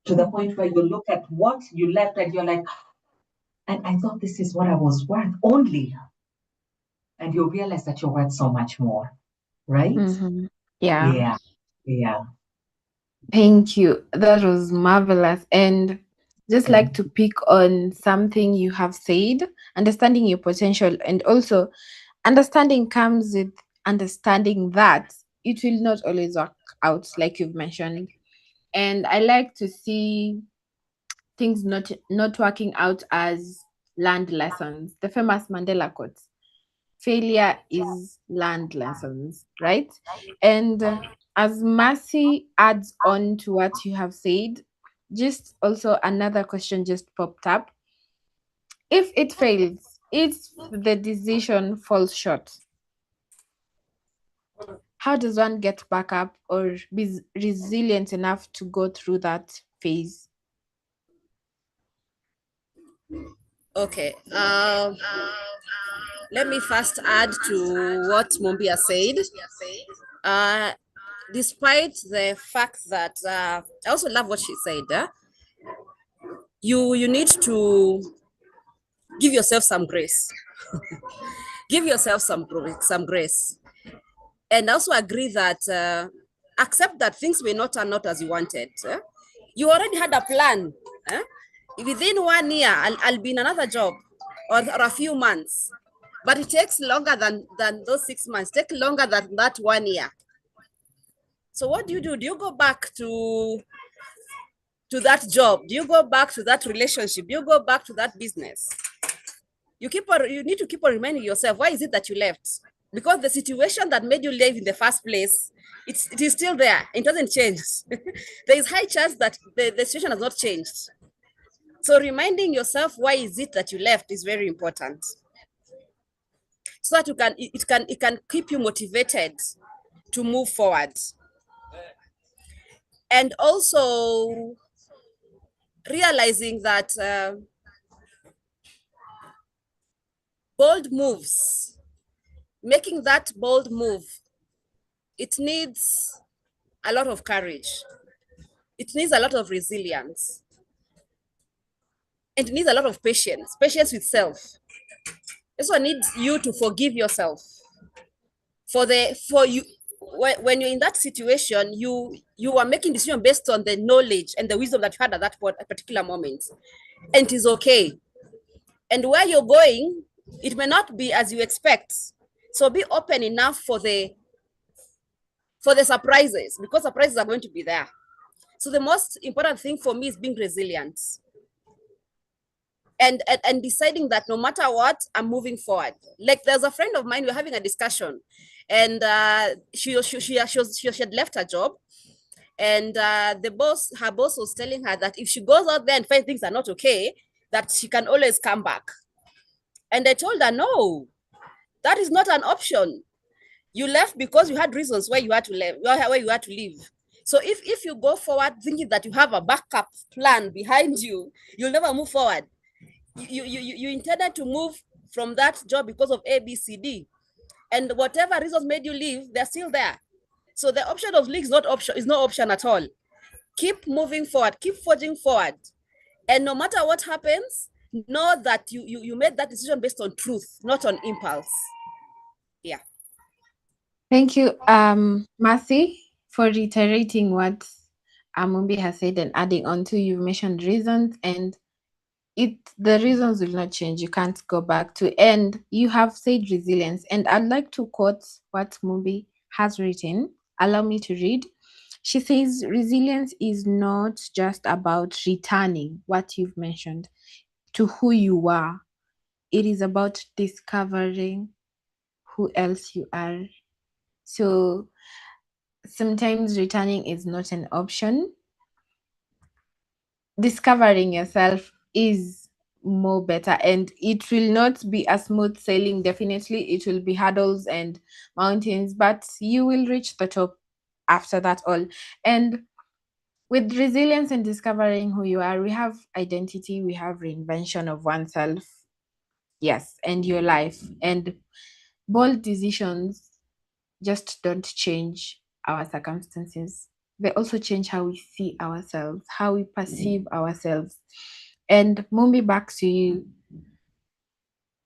to the point where you look at what you left and you're like, and I thought this is what I was worth only. And you realize that you're worth so much more, right? Yeah. Yeah, yeah, Thank you. That was marvelous. And just yeah. like to pick on something you have said, understanding your potential, and also understanding comes with understanding that it will not always work out, like you've mentioned. And I like to see things not working out as learned lessons. The famous Mandela quote: failure is learned lessons, right? And as Mercy adds on to what you have said, just also another question just popped up. If it fails, if the decision falls short, how does one get back up or be resilient enough to go through that phase? Okay. Let me first add to what Mumbi has said. Uh, Despite the fact that I also love what she said, you need to give yourself some grace. Give yourself some grace, and also agree that accept that things may not turn out as you wanted. You already had a plan. Within 1 year, I'll be in another job, or a few months, but it takes longer than those 6 months. Take longer than that 1 year. So what do? Do you go back to that job? Do you go back to that relationship? Do you go back to that business? You need to keep on reminding yourself, why is it that you left? Because the situation that made you leave in the first place, it is still there. It doesn't change. There is high chance that the situation has not changed. So reminding yourself why is it that you left is very important, so that it can keep you motivated to move forward. And also realizing that bold moves, making that bold move, it needs a lot of courage. It needs a lot of resilience. And it needs a lot of patience with self. This one needs you to forgive yourself for you. when you're in that situation, you are making decision based on the knowledge and the wisdom that you had at that particular moment, and it is okay. And where you're going, it may not be as you expect. So be open enough for the surprises, because surprises are going to be there. So the most important thing for me is being resilient and deciding that no matter what, I'm moving forward. Like there's a friend of mine, we're having a discussion, and she had left her job, and her boss was telling her that if she goes out there and finds things are not okay, that she can always come back. And I told her, no, that is not an option. You left because you had reasons why you had to leave, where you had to leave. So if you go forward thinking that you have a backup plan behind you, you'll never move forward. You intended to move from that job because of A, B, C, D, and whatever reasons made you leave, they're still there. So the option of leave is no option at all. Keep moving forward, keep forging forward, and no matter what happens, know that you made that decision based on truth, not on impulse. Yeah. Thank you, Mercy, for reiterating what Mumbi has said and adding on to. You've mentioned reasons, and the reasons will not change. You can't go back to. And you have said resilience, and I'd like to quote what Mumbi has written. Allow me to read. She says, resilience is not just about returning what you've mentioned to who you are. It is about discovering who else you are. So sometimes returning is not an option. Discovering yourself is more better, and it will not be a smooth sailing. Definitely it will be hurdles and mountains, but you will reach the top after that all. And with resilience and discovering who you are, we have identity, we have reinvention of oneself, yes, and your life. And bold decisions just don't change our circumstances. They also change how we see ourselves, how we perceive ourselves. And Mumbi, back to you.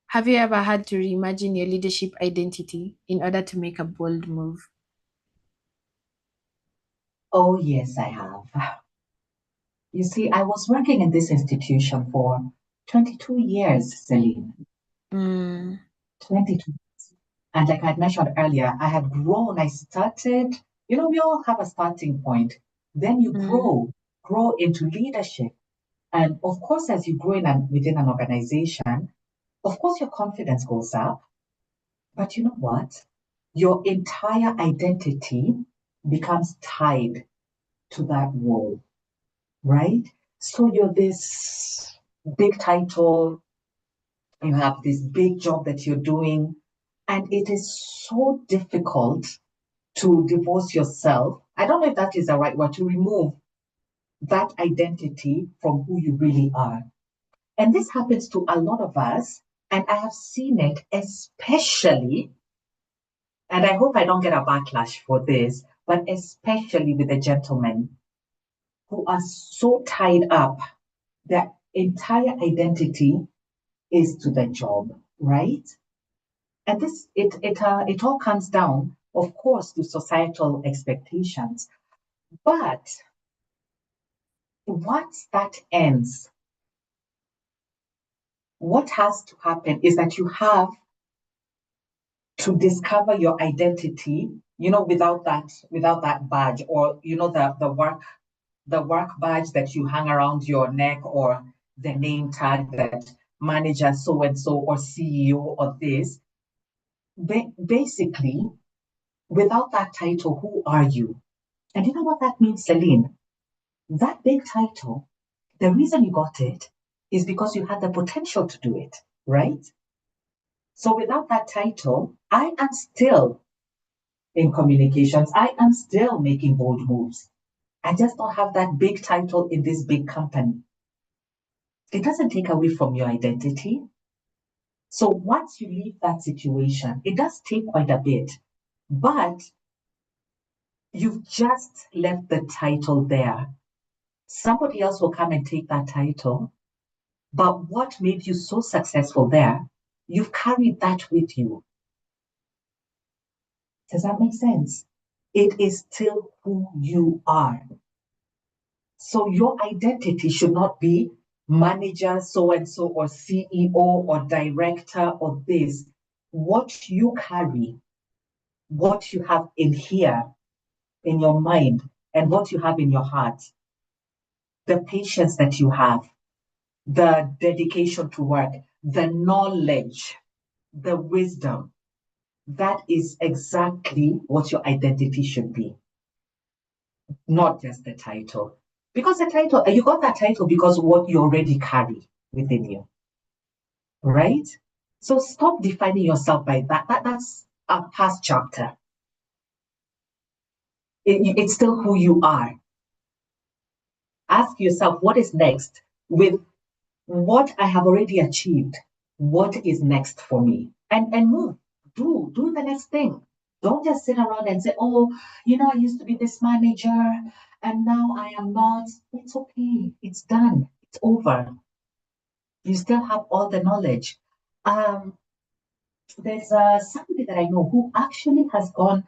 Have you ever had to reimagine your leadership identity in order to make a bold move? Oh, yes, I have. You see, I was working in this institution for 22 years, Celine. 22. And like I had mentioned earlier, I had grown. I started, we all have a starting point. Then you grow into leadership. And of course, as you grow within an organization, of course, your confidence goes up. But you know what? Your entire identity becomes tied to that role, right? So you're this big title, you have this big job that you're doing, and it is so difficult to divorce yourself. I don't know if that is the right word, to remove that identity from who you really are. And this happens to a lot of us, and I have seen it especially, and I hope I don't get a backlash for this, but especially with the gentlemen who are so tied up, their entire identity is to the job, right? And it all comes down, of course, to societal expectations. But once that ends, what has to happen is that you have to discover your identity, without that badge, or the work badge that you hang around your neck, or the name tag that manager so and so or CEO or this. Basically, without that title, who are you? And you know what that means, Celine? That big title, the reason you got it is because you had the potential to do it, right? So without that title, I am still in communications. I am still making bold moves. I just don't have that big title in this big company. It doesn't take away from your identity. So once you leave that situation, it does take quite a bit, but you've just left the title there. Somebody else will come and take that title. But what made you so successful there, you've carried that with you. Does that make sense? it is still who you are. So your identity should not be manager so and so or CEO or director or this. What you carry, what you have in here, in your mind, and what you have in your heart, the patience that you have, the dedication to work, the knowledge, the wisdom, that is exactly what your identity should be, not just the title. Because the title, you got that title because what you already carry within you, right? So stop defining yourself by that's a past chapter. It's still who you are. Ask yourself, what is next? With what I have already achieved, what is next for me? And move. Do the next thing. Don't just sit around and say, oh, I used to be this manager and now I am not. It's okay. It's done. It's over. You still have all the knowledge. There's somebody that I know who actually has gone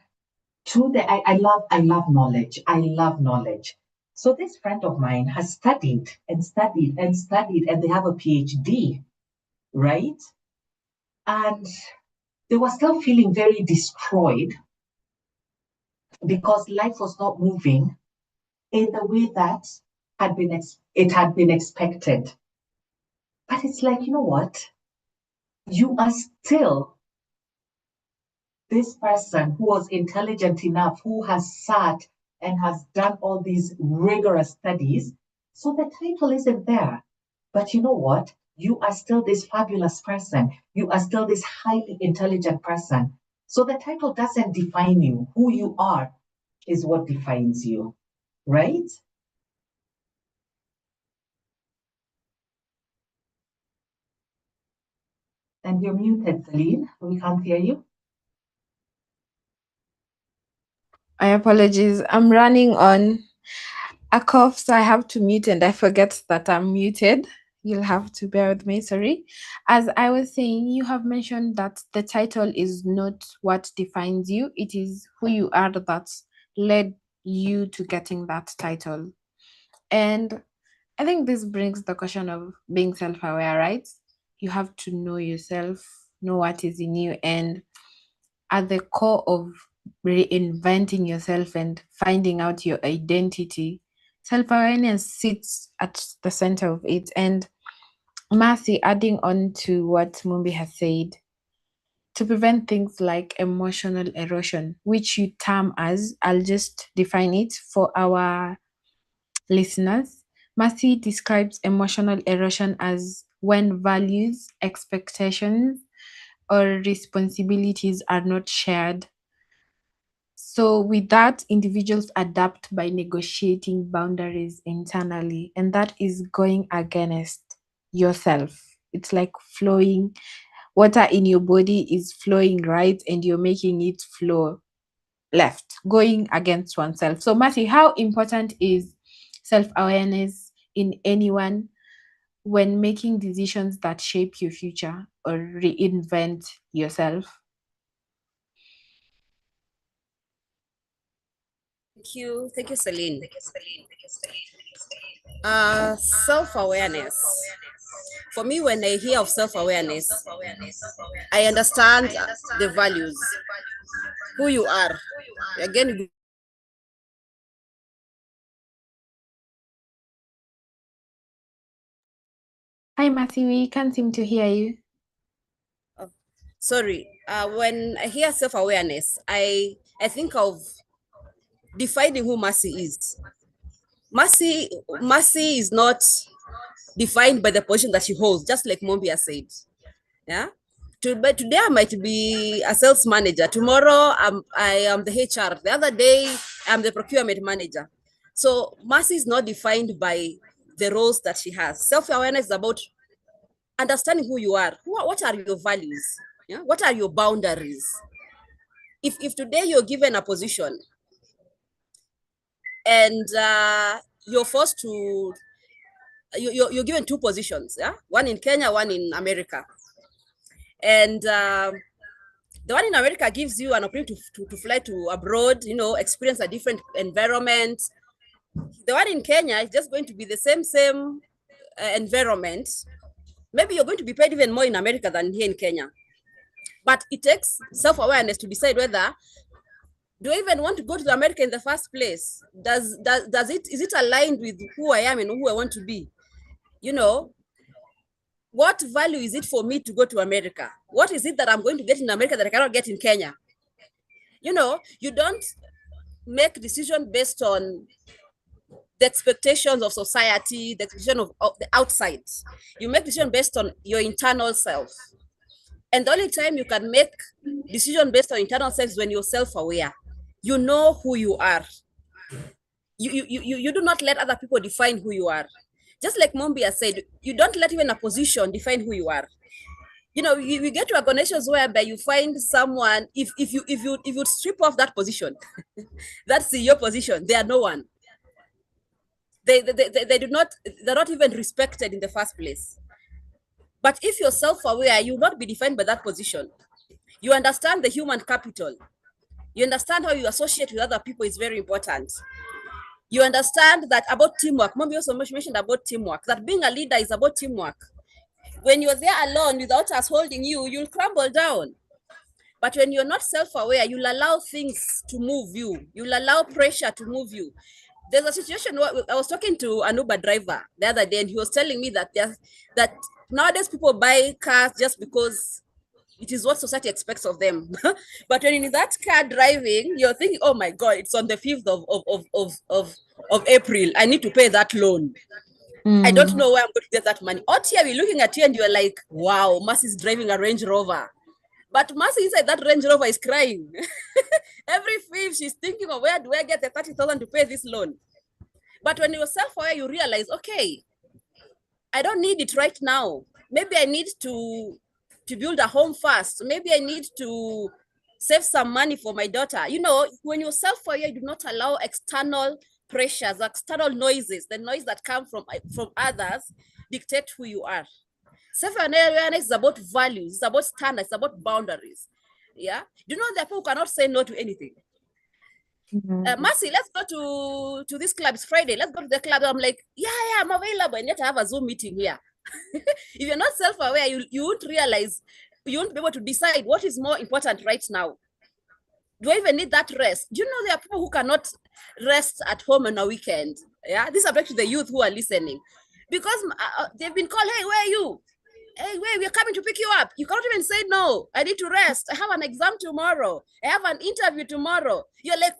to the I love knowledge. I love knowledge. So this friend of mine has studied and studied and studied, and they have a PhD, right? And they were still feeling very destroyed because life was not moving in the way that it had been expected. But it's like, you know what? You are still this person who was intelligent enough, who has sat and has done all these rigorous studies. So the title isn't there. But you know what? You are still this fabulous person. You are still this highly intelligent person. So the title doesn't define you. Who you are is what defines you, right? And you're muted, Celine. We can't hear you. I apologize. I'm running on a cough, so I have to mute and I forget that I'm muted. You'll have to bear with me, sorry. As I was saying, you have mentioned that the title is not what defines you, it is who you are that led you to getting that title. And I think this brings the question of being self aware, right? You have to know yourself, know what is in you, and at the core of reinventing yourself and finding out your identity, self awareness sits at the center of it. And Marcy, adding on to what Mumbi has said, to prevent things like emotional erosion, which you term as, I'll just define it for our listeners. Marcy describes emotional erosion as when values, expectations, or responsibilities are not shared. So, with that, individuals adapt by negotiating boundaries internally, and that is going against yourself. It's like flowing, water in your body is flowing right, and you're making it flow left, going against oneself. So, Matthew, how important is self awareness in anyone when making decisions that shape your future or reinvent yourself? Thank you, Celine. Self-awareness. For me, when I hear of self-awareness, I understand the values, who you are. Again, Hi, Matthew, we can't seem to hear you. sorry. When I hear self-awareness, I think of defining who Mercy is. Mercy is not defined by the position that she holds, just like Mumbi has said. Yeah. But today I might be a sales manager. Tomorrow I am the HR. The other day I'm the procurement manager. So Mercy is not defined by the roles that she has. Self-awareness is about understanding who you are. What are your values? Yeah? What are your boundaries? If today you're given a position and you're forced to, you're given two positions, yeah, one in Kenya, one in America, and The one in America gives you an opportunity to fly to abroad, you know, experience a different environment. The one in Kenya is just going to be the same environment. Maybe you're going to be paid even more in America than here in Kenya. But it takes self-awareness to decide whether, do I even want to go to America in the first place? Is it aligned with who I am and who I want to be? You know, what value is it for me to go to America? What is it that I'm going to get in America that I cannot get in Kenya? You know, you don't make decisions based on the expectations of society, the expectation of the outside. You make decisions based on your internal self. And the only time you can make decision based on internal self is when you're self-aware. You know who you are. You do not let other people define who you are. Just like Mumbi has said, you don't let even a position define who you are. You know, you get to organizations whereby you find someone, if you strip off that position, that's your position, they are no one. They're not even respected in the first place. But if you're self-aware, you will not be defined by that position. You understand the human capital. You understand how you associate with other people is very important. You understand that about teamwork. Mommy also mentioned about teamwork, that being a leader is about teamwork. When you're there alone without us holding you, you'll crumble down. But when you're not self-aware, you'll allow things to move you. You'll allow pressure to move you. There's a situation where I was talking to an Uber driver the other day, and he was telling me that nowadays people buy cars just because it is what society expects of them. But when in that car driving, you're thinking, oh my God, it's on the 5th of April. I need to pay that loan. I don't know where I'm going to get that money. Out here, we're looking at you and you're like, wow, Mercy's driving a Range Rover. But Mercy inside that Range Rover is crying. Every 5th, she's thinking of, where do I get the 30,000 to pay this loan? But when you're self-aware, you realize, okay, I don't need it right now. Maybe I need to build a home first. Maybe I need to save some money for my daughter. You know, when you're self-aware, you do not allow external pressures, external noises, the noise that come from others dictate who you are. Self-awareness is about values, it's about standards, it's about boundaries. Yeah. Do you know that people cannot say no to anything? Mercy, let's go to this club. It's Friday. Let's go to the club. I'm like, yeah, I'm available. And yet I have a Zoom meeting here. If you're not self-aware, you won't realize, you won't be able to decide what is more important right now. Do I even need that rest? Do you know there are people who cannot rest at home on a weekend? Yeah, these are actually the youth who are listening, because they've been called, hey, where are you? Hey, wait, we're coming to pick you up. You can't even say no. I need to rest. I have an exam tomorrow. I have an interview tomorrow. You're like,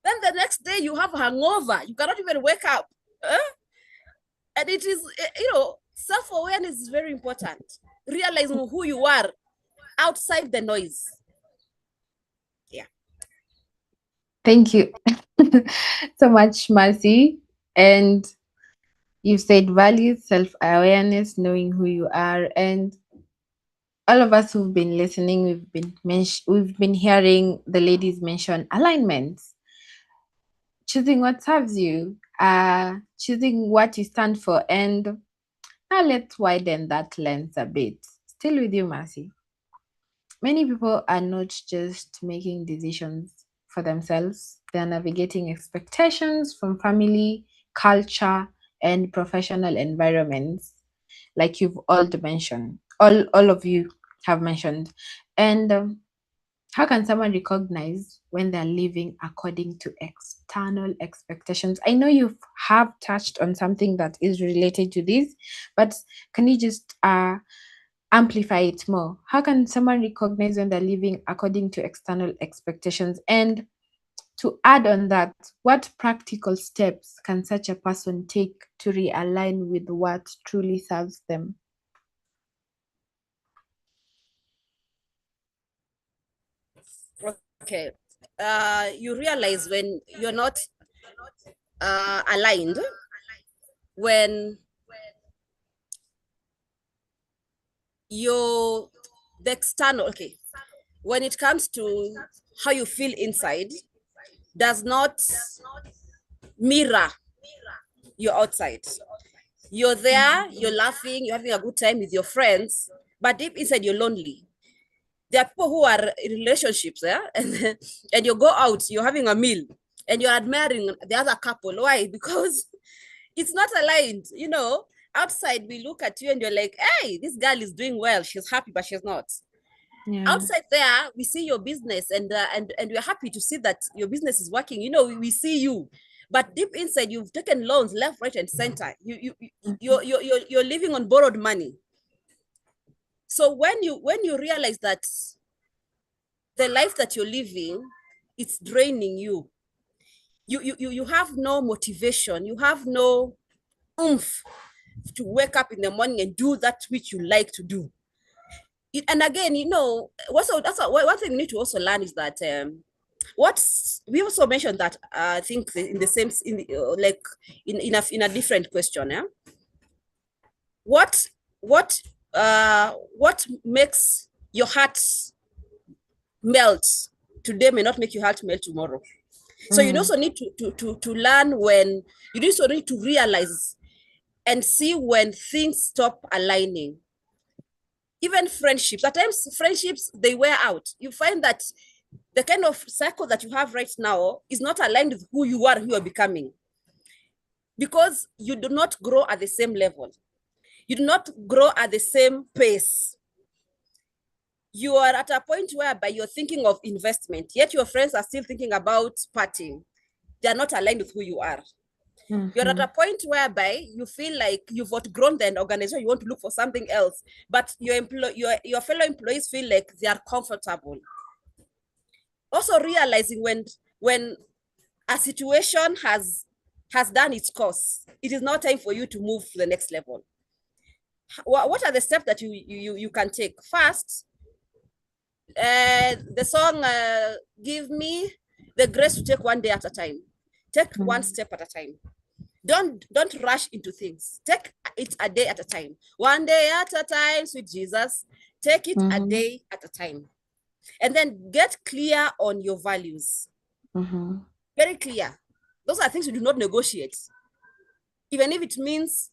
then the next day you have a hangover. You cannot even wake up. And it is, you know, self-awareness is very important. Realizing who you are outside the noise. Yeah. Thank you so much, Mercy. And you said values, self-awareness, knowing who you are, and all of us who've been listening, we've been hearing the ladies mention alignments, choosing what serves you, choosing what you stand for, and now let's widen that lens a bit. Still with you, Mercy. Many people are not just making decisions for themselves; they are navigating expectations from family, culture, and professional environments, like you've all mentioned, all of you have mentioned. And how can someone recognize when they're living according to external expectations? I know you have touched on something that is related to this, but can you just amplify it more? How can someone recognize when they're living according to external expectations? And to add on that, what practical steps can such a person take to realign with what truly serves them? Okay. You realize when you're not aligned, when you're the external, okay, when it comes to how you feel inside, does not mirror your outside. You're there, you're laughing, you're having a good time with your friends, but deep inside you're lonely. There are people who are in relationships, yeah, and you go out, you're having a meal, and you're admiring the other couple. Why? Because it's not aligned. You know, outside we look at you and you're like, hey, this girl is doing well. She's happy, but she's not. Yeah. Outside there, we see your business, and we're happy to see that your business is working. You know, we see you, but deep inside, you've taken loans left, right, and center. You're living on borrowed money. So when you realize that the life that you're living, it's draining you. You have no motivation. You have no oomph to wake up in the morning and do that which you like to do. And again, you know, that's one thing we need to also learn is that we also mentioned that I think in the same like in a different question, yeah. What makes your heart melt today may not make your heart melt tomorrow. So you also need to learn when you also need to realize and see when things stop aligning. Even friendships, at times friendships, they wear out. You find that the kind of circle that you have right now is not aligned with who you are, who you're becoming, because you do not grow at the same level. You do not grow at the same pace. You are at a point whereby you're thinking of investment, yet your friends are still thinking about partying. They are not aligned with who you are. You're at a point whereby you feel like you've outgrown the organization, you want to look for something else, but your fellow employees feel like they are comfortable. Also realizing when a situation has done its course, it is now time for you to move to the next level. What are the steps that you can take? First, the song give me the grace to take one day at a time. Take one step at a time. Don't rush into things. Take it a day at a time. One day at a time, sweet Jesus. Take it a day at a time. And then get clear on your values. Very clear. Those are things you do not negotiate. Even if it means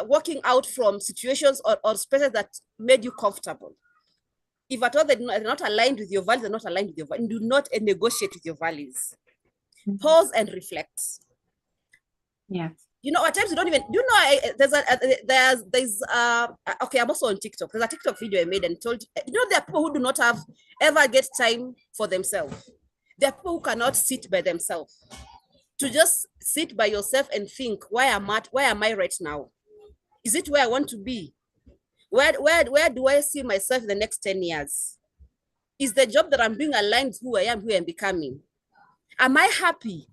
walking out from situations or spaces that made you comfortable. If at all they're not aligned with your values, they're not aligned with your values. Do not negotiate with your values. Pause and reflect. Yes. You know, at times you don't even, you know, there's okay, I'm also on TikTok. There's a TikTok video I made and told, you know, there are people who do not ever get time for themselves. There are people who cannot sit by themselves. To just sit by yourself and think, where am I right now? Is it where I want to be? Where do I see myself in the next 10 years? Is the job that I'm doing aligned with who I am, who I'm becoming? Am I happy?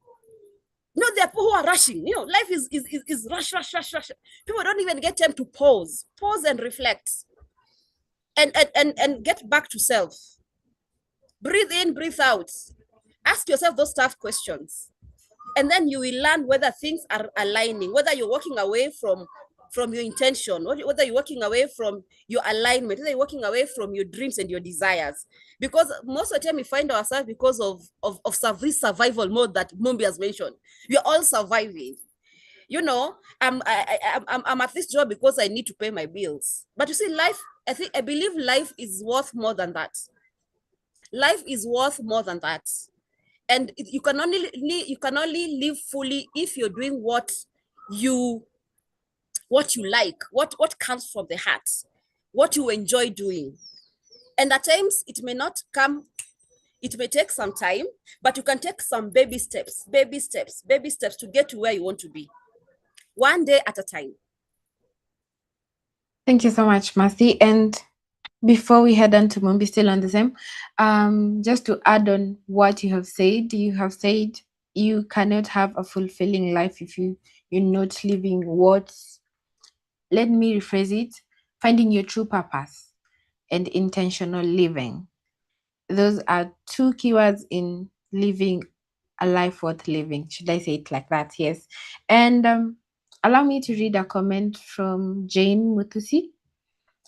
You know, there are people who are rushing. You know, life is rush. People don't even get time to pause and reflect, and get back to self. Breathe in, breathe out. Ask yourself those tough questions, and then you will learn whether things are aligning, whether you're walking away from your intention, whether you're walking away from your alignment, whether you're walking away from your dreams and your desires. Because most of the time we find ourselves because of this survival mode that Mumbi has mentioned. We are all surviving. You know, I'm at this job because I need to pay my bills. But you see, life, I believe life is worth more than that. Life is worth more than that. And you can only live fully if you're doing what you like, what comes from the heart, what you enjoy doing. And at times it may not come, it may take some time, but you can take some baby steps to get to where you want to be, one day at a time. Thank you so much, Mercy. And before we head on to Mumbi, still on the same, just to add on what you have said you cannot have a fulfilling life if you're not living let me rephrase it, finding your true purpose and intentional living. Those are two keywords in living a life worth living. Should I say it like that? Yes. And allow me to read a comment from Jane Mutusi.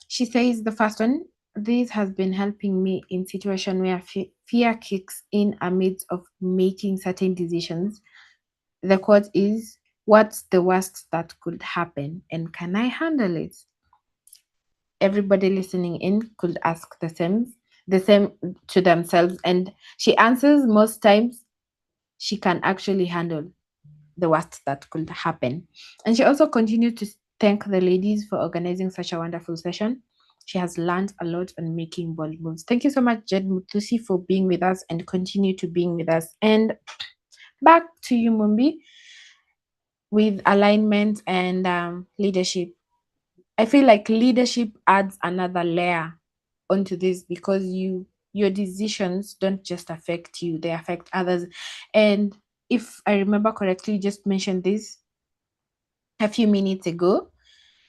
She says, the first one, this has been helping me in situation where fear kicks in amidst of making certain decisions. The quote is, what's the worst that could happen and can I handle it? Everybody listening in could ask the same. the same to themselves, and she answers most times she can actually handle the worst that could happen. And she also continued to thank the ladies for organizing such a wonderful session. She has learned a lot on making bold moves. Thank you so much, Jed Mutusi, for being with us and continue to being with us. And back to you, Mumbi, with alignment and leadership. I feel like leadership adds another layer onto this because your decisions don't just affect you, they affect others. And if I remember correctly, you just mentioned this a few minutes ago.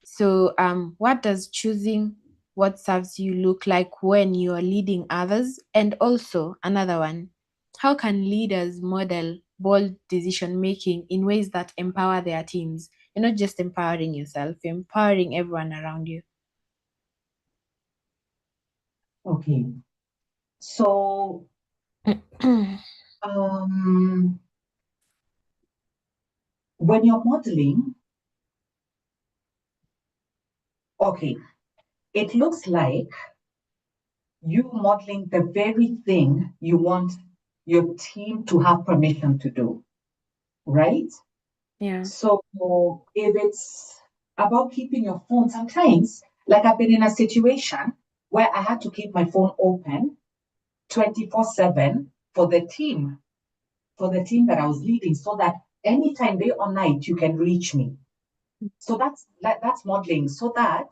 So what does choosing what serves you look like when you are leading others? And also another one, how can leaders model bold decision making in ways that empower their teams? You're not just empowering yourself, you're empowering everyone around you. Okay. So, um, when you're modeling, okay, it looks like you modeling the very thing you want your team to have permission to do, right? Yeah. So if it's about keeping your phone, sometimes, like I've been in a situation where I had to keep my phone open 24/7 for the team that I was leading, so that anytime, day or night, you can reach me. So that's modeling, so that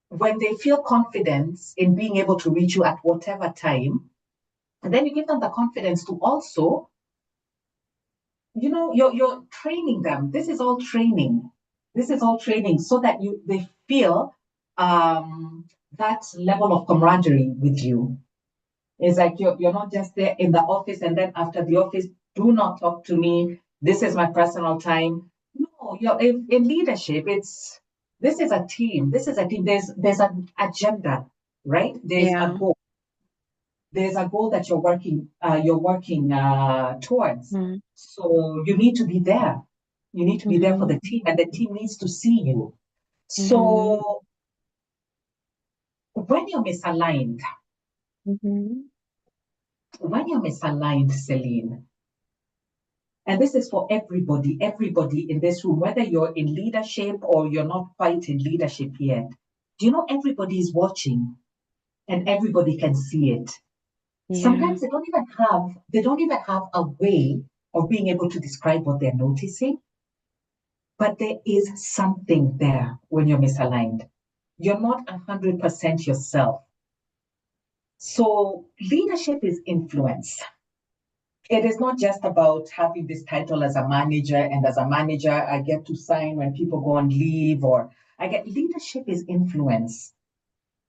when they feel confidence in being able to reach you at whatever time, and then you give them the confidence to also, you're training them. This is all training. This is all training so that they feel that level of camaraderie with you. It's like you're not just there in the office, and then after the office, do not talk to me. This is my personal time. No, you're in leadership. This is a team. This is a team. There's an agenda, right? There's a Yeah. goal. There's a goal that you're working towards. Mm. So you need to be there. You need to be there for Mm-hmm. the team, and the team needs to see you. Mm-hmm. So when you're misaligned, Mm-hmm. Celine, and this is for everybody in this room, whether you're in leadership or you're not quite in leadership yet. Do you know everybody is watching and everybody can see it? Yeah. Sometimes they don't even have a way of being able to describe what they're noticing, but there is something there when you're misaligned. You're not 100% yourself. So leadership is influence. It is not just about having this title as a manager, and as a manager, I get to sign when people go on leave, or leadership is influence.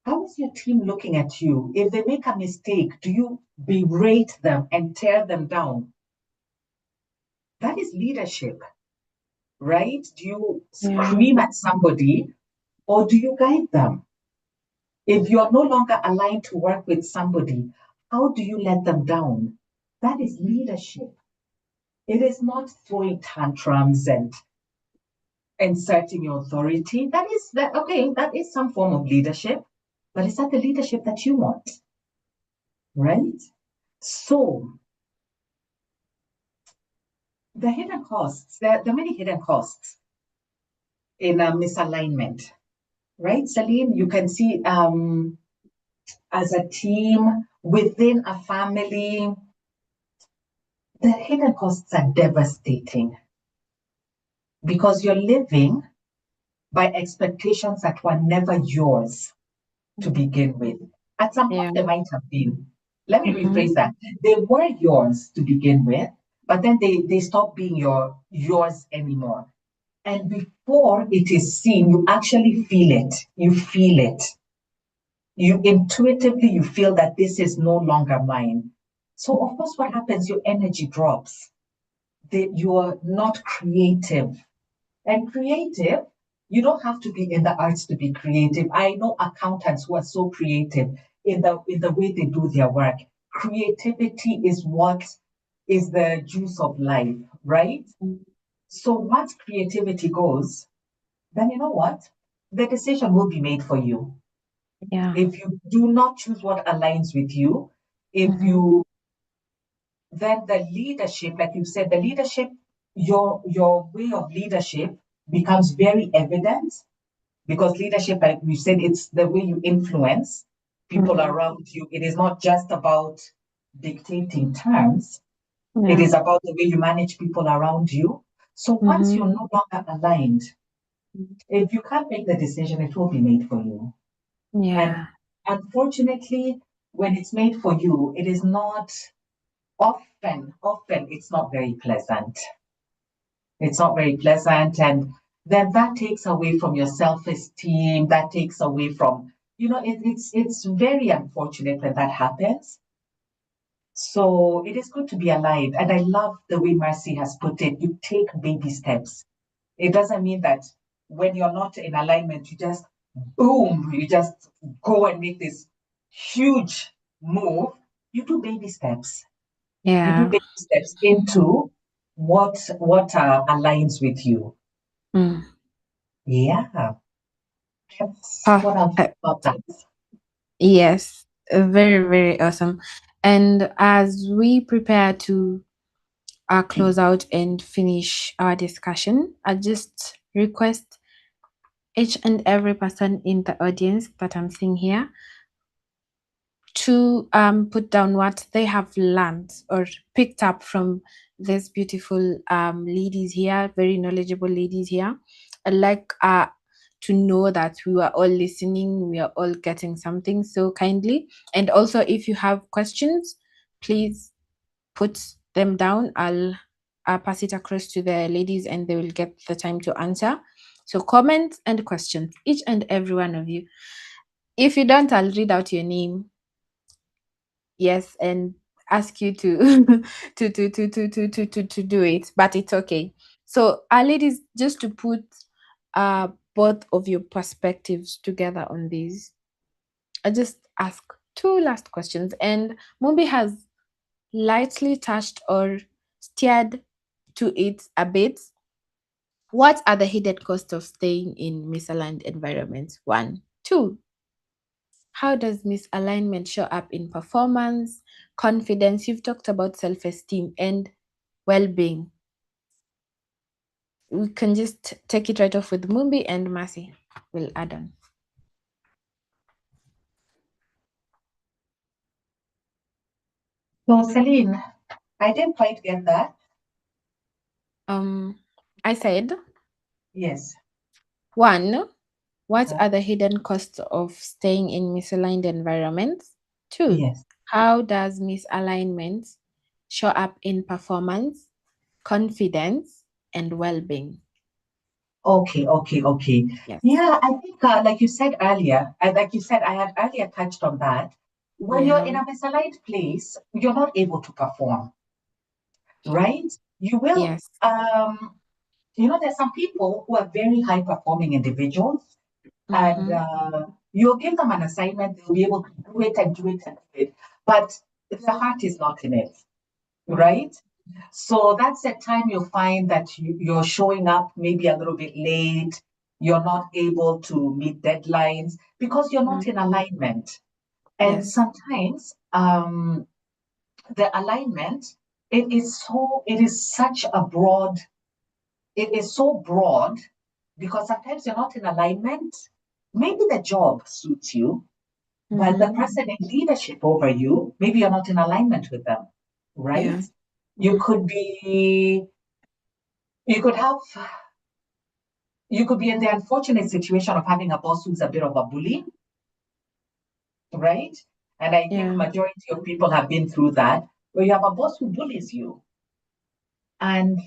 How is your team looking at you? If they make a mistake, do you berate them and tear them down? That is leadership, right? Do you Yeah. scream at somebody, or do you guide them? If you're no longer aligned to work with somebody, how do you let them down? That is leadership. It is not throwing tantrums and inserting your authority. That is some form of leadership, but is that the leadership that you want? Right? So the hidden costs, there are many hidden costs in a misalignment, right? Celine, you can see as a team, within a family, the hidden costs are devastating because you're living by expectations that were never yours to begin with. At some point, Yeah. they might have been. Let me Mm-hmm. rephrase that. They were yours to begin with, but then they stopped being yours anymore. And before it is seen, you actually feel it. You feel it. You intuitively you feel that this is no longer mine. So of course, what happens? Your energy drops. You are not creative. And creative, you don't have to be in the arts to be creative. I know accountants who are so creative in the way they do their work. Creativity is what is the juice of life, right? So once creativity goes, then you know what? The decision will be made for you. Yeah. If you do not choose what aligns with you, if Mm-hmm. you then the leadership, like you said, the leadership, your way of leadership becomes very evident because leadership, like we said, it's the way you influence people Mm-hmm. around you. It is not just about dictating terms, it Yeah. is about the way you manage people around you. So once Mm-hmm. you're no longer aligned, if you can't make the decision, it will be made for you. And Yeah. unfortunately, when it's made for you, it is not often it's not very pleasant. It's not very pleasant. And then that takes away from your self-esteem. That takes away from, it's very unfortunate when that happens. So it is good to be alive. And I love the way Mercy has put it. You take baby steps. It doesn't mean that when you're not in alignment, you just boom, you just go and make this huge move. You do baby steps. You do Yeah. baby steps into what aligns with you. Mm. Yeah, that's what I'll Perfect. think about that. Yes. Very, very awesome. And as we prepare to close out and finish our discussion, I just request each and every person in the audience that I'm seeing here to put down what they have learned or picked up from these beautiful ladies here, very knowledgeable ladies here. I'd like to know that we are all listening, we are all getting something so kindly. And also, if you have questions, please put them down. I'll pass it across to the ladies and they will get the time to answer. So, comments and questions, each and every one of you. If you don't, I'll read out your name. Yes, and ask you to to do it, but it's okay. So, ladies, just to put both of your perspectives together on this, I just ask two last questions, and Mumbi has lightly touched or steered to it a bit. What are the hidden costs of staying in misaligned environments? One. Two, how does misalignment show up in performance, confidence? You've talked about self esteem and well being. We can just take it right off with Mumbi and Mercy will add on. So, Celine, I didn't quite get that. Um, I said, Yes. one, what Uh-huh. are the hidden costs of staying in misaligned environments? Two, Yes. how does misalignment show up in performance, confidence, and well being? Okay. Yes. Yeah, I think, like you said earlier, and like you said, I had earlier touched on that. When you're Yeah. in a misaligned place, you're not able to perform, right? You will, Yes. there's some people who are very high performing individuals, and Mm-hmm. you'll give them an assignment, they'll be able to do it and do it and do it, but their heart is not in it, right? So that's the time you'll find that you're showing up maybe a little bit late, you're not able to meet deadlines because you're not Mm-hmm. in alignment. And Yes. sometimes the alignment, it is such a broad, it is so broad because sometimes you're not in alignment. Maybe the job suits you, but the Mm-hmm. person in leadership over you, maybe you're not in alignment with them, right? Yeah. You Mm-hmm. could be, you could have, you could be in the unfortunate situation of having a boss who's a bit of a bully, right? And I think Yeah. majority of people have been through that, where you have a boss who bullies you. And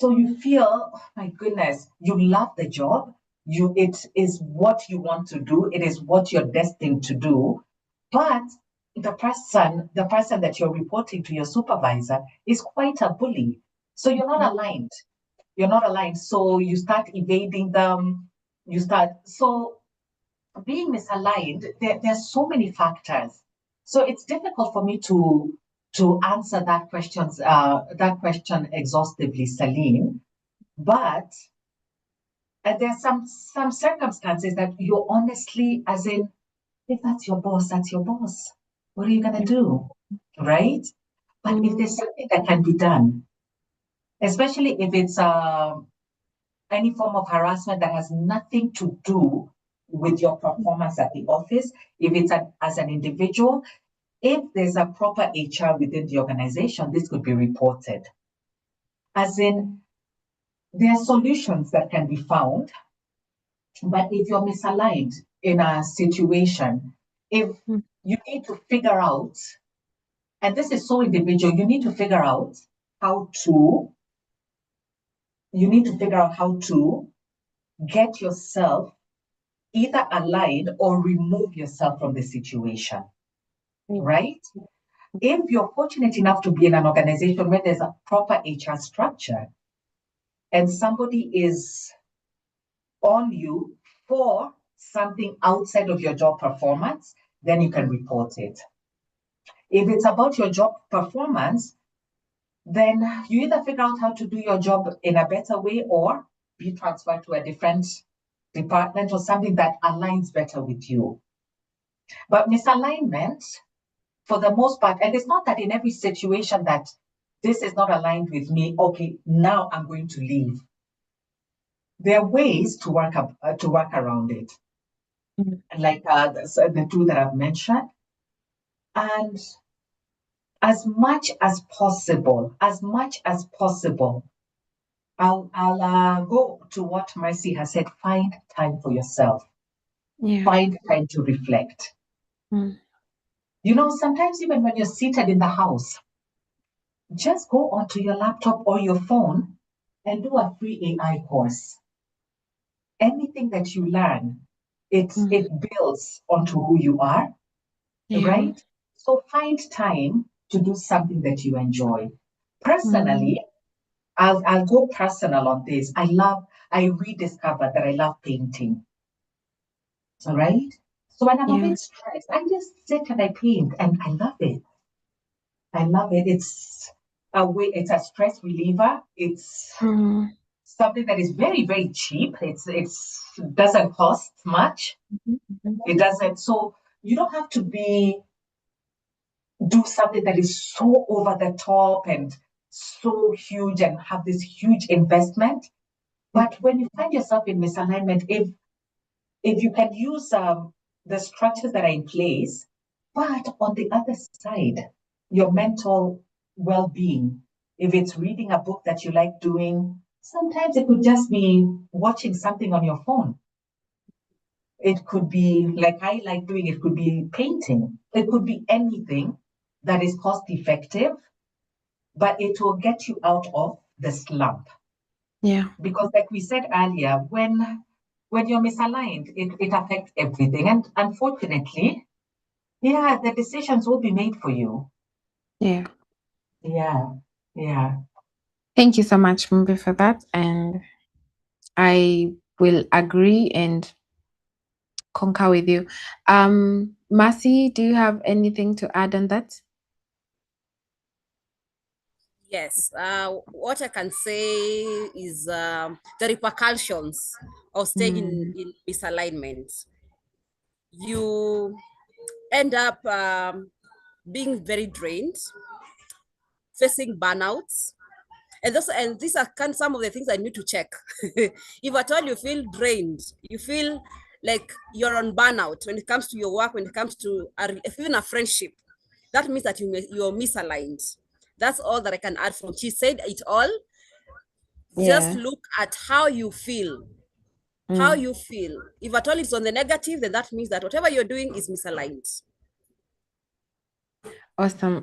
so you feel, oh my goodness, you love the job. It is what you want to do. It is what you're destined to do. But the person that you're reporting to, your supervisor, is quite a bully. So you're not aligned. You're not aligned. So you start evading them. So being misaligned, there's so many factors. So it's difficult for me to answer that question exhaustively, Celine. But there's some circumstances that you honestly, as in, If that's your boss, that's your boss. What are you going to do? Right? But if there's something that can be done, especially if it's any form of harassment that has nothing to do with your performance at the office, if it's as an individual, if there's a proper HR within the organization, this could be reported. As in, there are solutions that can be found, but if you're misaligned in a situation, if you need to figure out, and this is so individual, you need to figure out how to, get yourself either aligned or remove yourself from the situation, right? If you're fortunate enough to be in an organization where there's a proper HR structure and somebody is on you for something outside of your job performance, then you can report it. If it's about your job performance, then you either figure out how to do your job in a better way or be transferred to a different department or something that aligns better with you. But misalignment, for the most part, and it's not that in every situation that this is not aligned with me, okay, now I'm going to leave. There are ways to work around it, like the two that I've mentioned. And as much as possible, I'll go to what Mercy has said. Find time for yourself. Yeah. Find time to reflect. Sometimes even when you're seated in the house, just go onto your laptop or your phone and do a free AI course. Anything that you learn, it builds onto who you are, right? So find time to do something that you enjoy. Personally, I'll go personal on this. I rediscovered that I love painting. All right. So when I'm a bit stressed, I just sit and I paint and I love it. It's it's a stress reliever. It's something that is very, very cheap. It doesn't cost much. It doesn't. So you don't have to do something that is so over the top and so huge and have this huge investment. But when you find yourself in misalignment, if you can use the structures that are in place, but on the other side, your mental well-being, if it's reading a book that you like doing, sometimes it could just be watching something on your phone. It could be like I like doing, it could be painting. It could be anything that is cost effective, but it will get you out of the slump. Yeah. Because like we said earlier, when you're misaligned, it affects everything. And unfortunately, yeah, the decisions will be made for you. Yeah. Yeah. Yeah. Thank you so much, Mumbi, for that. And I will agree and concur with you. Mercy, do you have anything to add on that? Yes, what I can say is the repercussions of staying in misalignment. You end up being very drained, facing burnouts. And these are some of the things I need to check. If at all you feel drained, you feel like you're on burnout when it comes to your work, when it comes to even a friendship, that means that you're misaligned. That's all that I can add from. She said it all. Just look at how you feel. How you feel. If at all it's on the negative, then that means that whatever you're doing is misaligned. Awesome.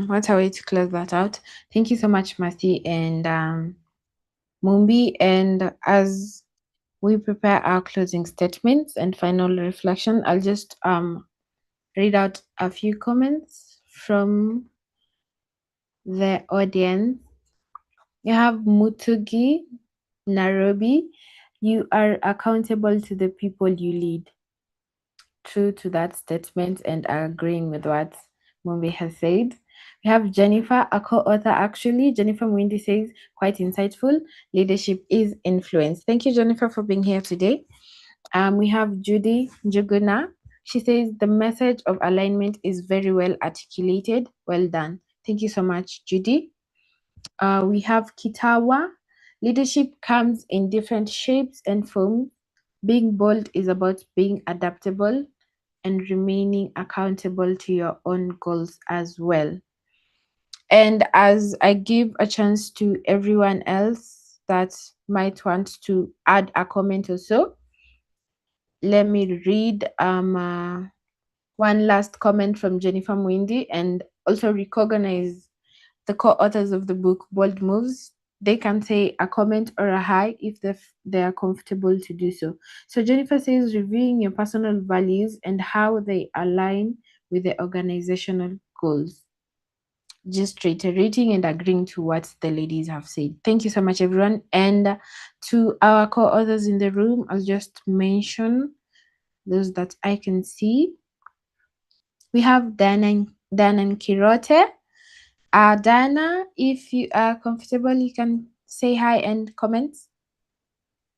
What a way to close that out. Thank you so much, Mercy and Mumbi. And as we prepare our closing statements and final reflection, I'll just read out a few comments from the audience. You have Mutugi, Nairobi. You are accountable to the people you lead. True to that statement and agreeing with what Mumbi has said. We have Jennifer, a co-author actually. Jennifer Mwindi says, quite insightful. Leadership is influence. Thank you, Jennifer, for being here today. We have Judy Njuguna. She says the message of alignment is very well articulated. Well done. Thank you so much, Judy. We have Kitawa. Leadership comes in different shapes and forms. Being bold is about being adaptable and remaining accountable to your own goals as well. And as I give a chance to everyone else that might want to add a comment or so, let me read one last comment from Jennifer Mwindi and also recognize the co-authors of the book Bold Moves. They can say a comment or a hi if they are comfortable to do so. So Jennifer says reviewing your personal values and how they align with the organizational goals. Just reiterating and agreeing to what the ladies have said. Thank you so much, everyone. And to our co-authors in the room, I'll just mention those that I can see. We have Dan and Kirote. Dana, if you are comfortable, you can say hi and comment.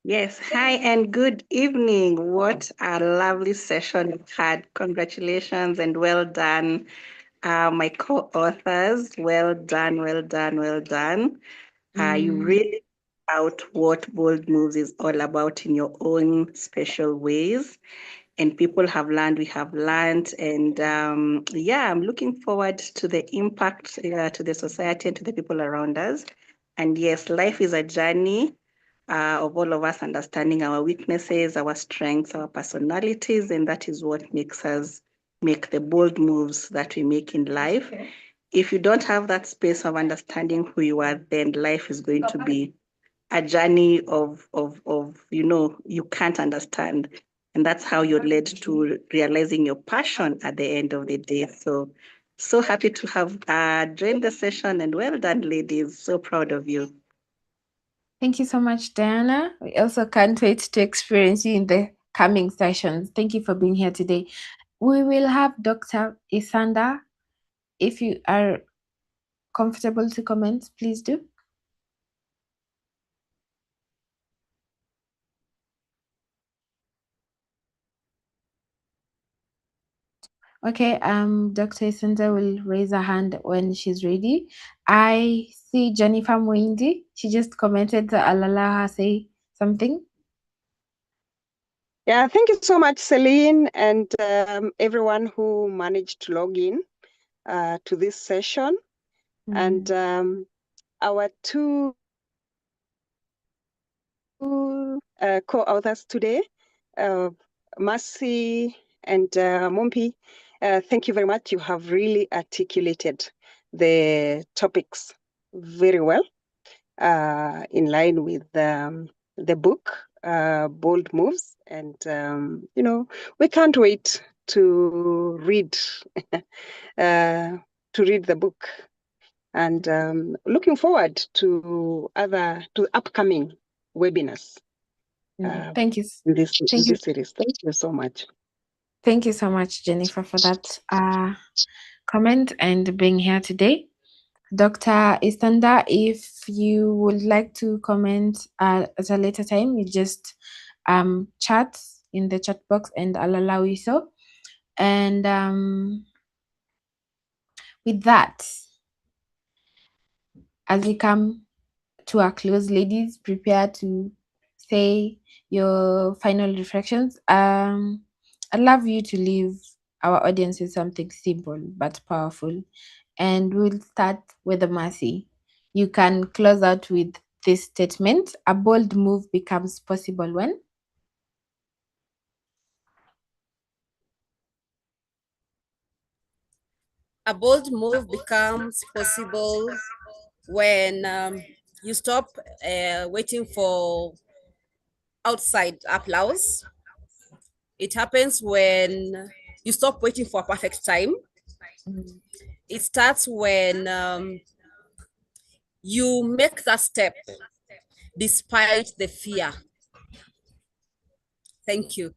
Yes, hi and good evening. What a lovely session we've had. Congratulations and well done, my co-authors. Well done, well done, well done. You really out what Bold Moves is all about in your own special ways. And people have learned, we have learned. And yeah, I'm looking forward to the impact to the society and to the people around us. And yes, life is a journey of all of us understanding our weaknesses, our strengths, our personalities, and that is what makes us make the bold moves that we make in life. Okay. If you don't have that space of understanding who you are, then life is going to be a journey of you can't understand. And that's how you're led to realizing your passion at the end of the day. So happy to have joined the session, and well done, ladies. So proud of you. Thank you so much, Diana. We also can't wait to experience you in the coming sessions. Thank you for being here today. We will have Dr. Isanda. If you are comfortable to comment, please do. Okay, Dr. Isanda will raise her hand when she's ready. I see Jennifer Mwindi. She just commented, I'll allow her say something. Yeah, thank you so much, Celine, and everyone who managed to log in to this session. And our two co-authors today, Mercy and Mumbi, thank you very much. You have really articulated the topics very well in line with the book, Bold Moves. And, we can't wait to read the book. And looking forward to upcoming webinars. Thank you. In this series. Thank you so much. Thank you so much, Jennifer, for that comment and being here today. Dr. Istanda, if you would like to comment at a later time, you just chat in the chat box and I'll allow you so. And with that, as we come to our close, ladies, prepare to say your final reflections. I'd love you to leave our audience with something simple but powerful. And we'll start with the Mercy. You can close out with this statement: a bold move becomes possible when? A bold move becomes possible when you stop waiting for outside applause. It happens when you stop waiting for a perfect time. It starts when you make that step despite the fear. Thank you.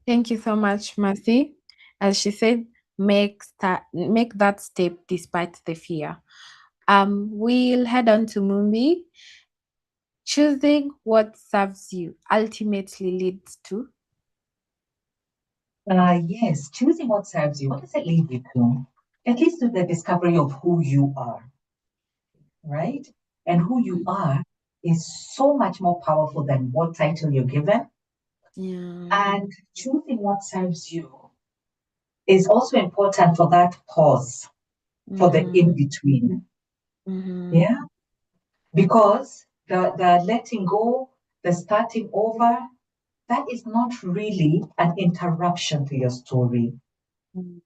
Thank you so much, Mercy. As she said, make that step despite the fear. We'll head on to Mumbi. Choosing what serves you ultimately leads to. Yes, choosing what serves you. What does it lead you to? At least to the discovery of who you are, right? And who you are is so much more powerful than what title you're given. Yeah. And choosing what serves you is also important for that pause, for the in between. Yeah. Because the letting go, the starting over, that is not really an interruption to your story,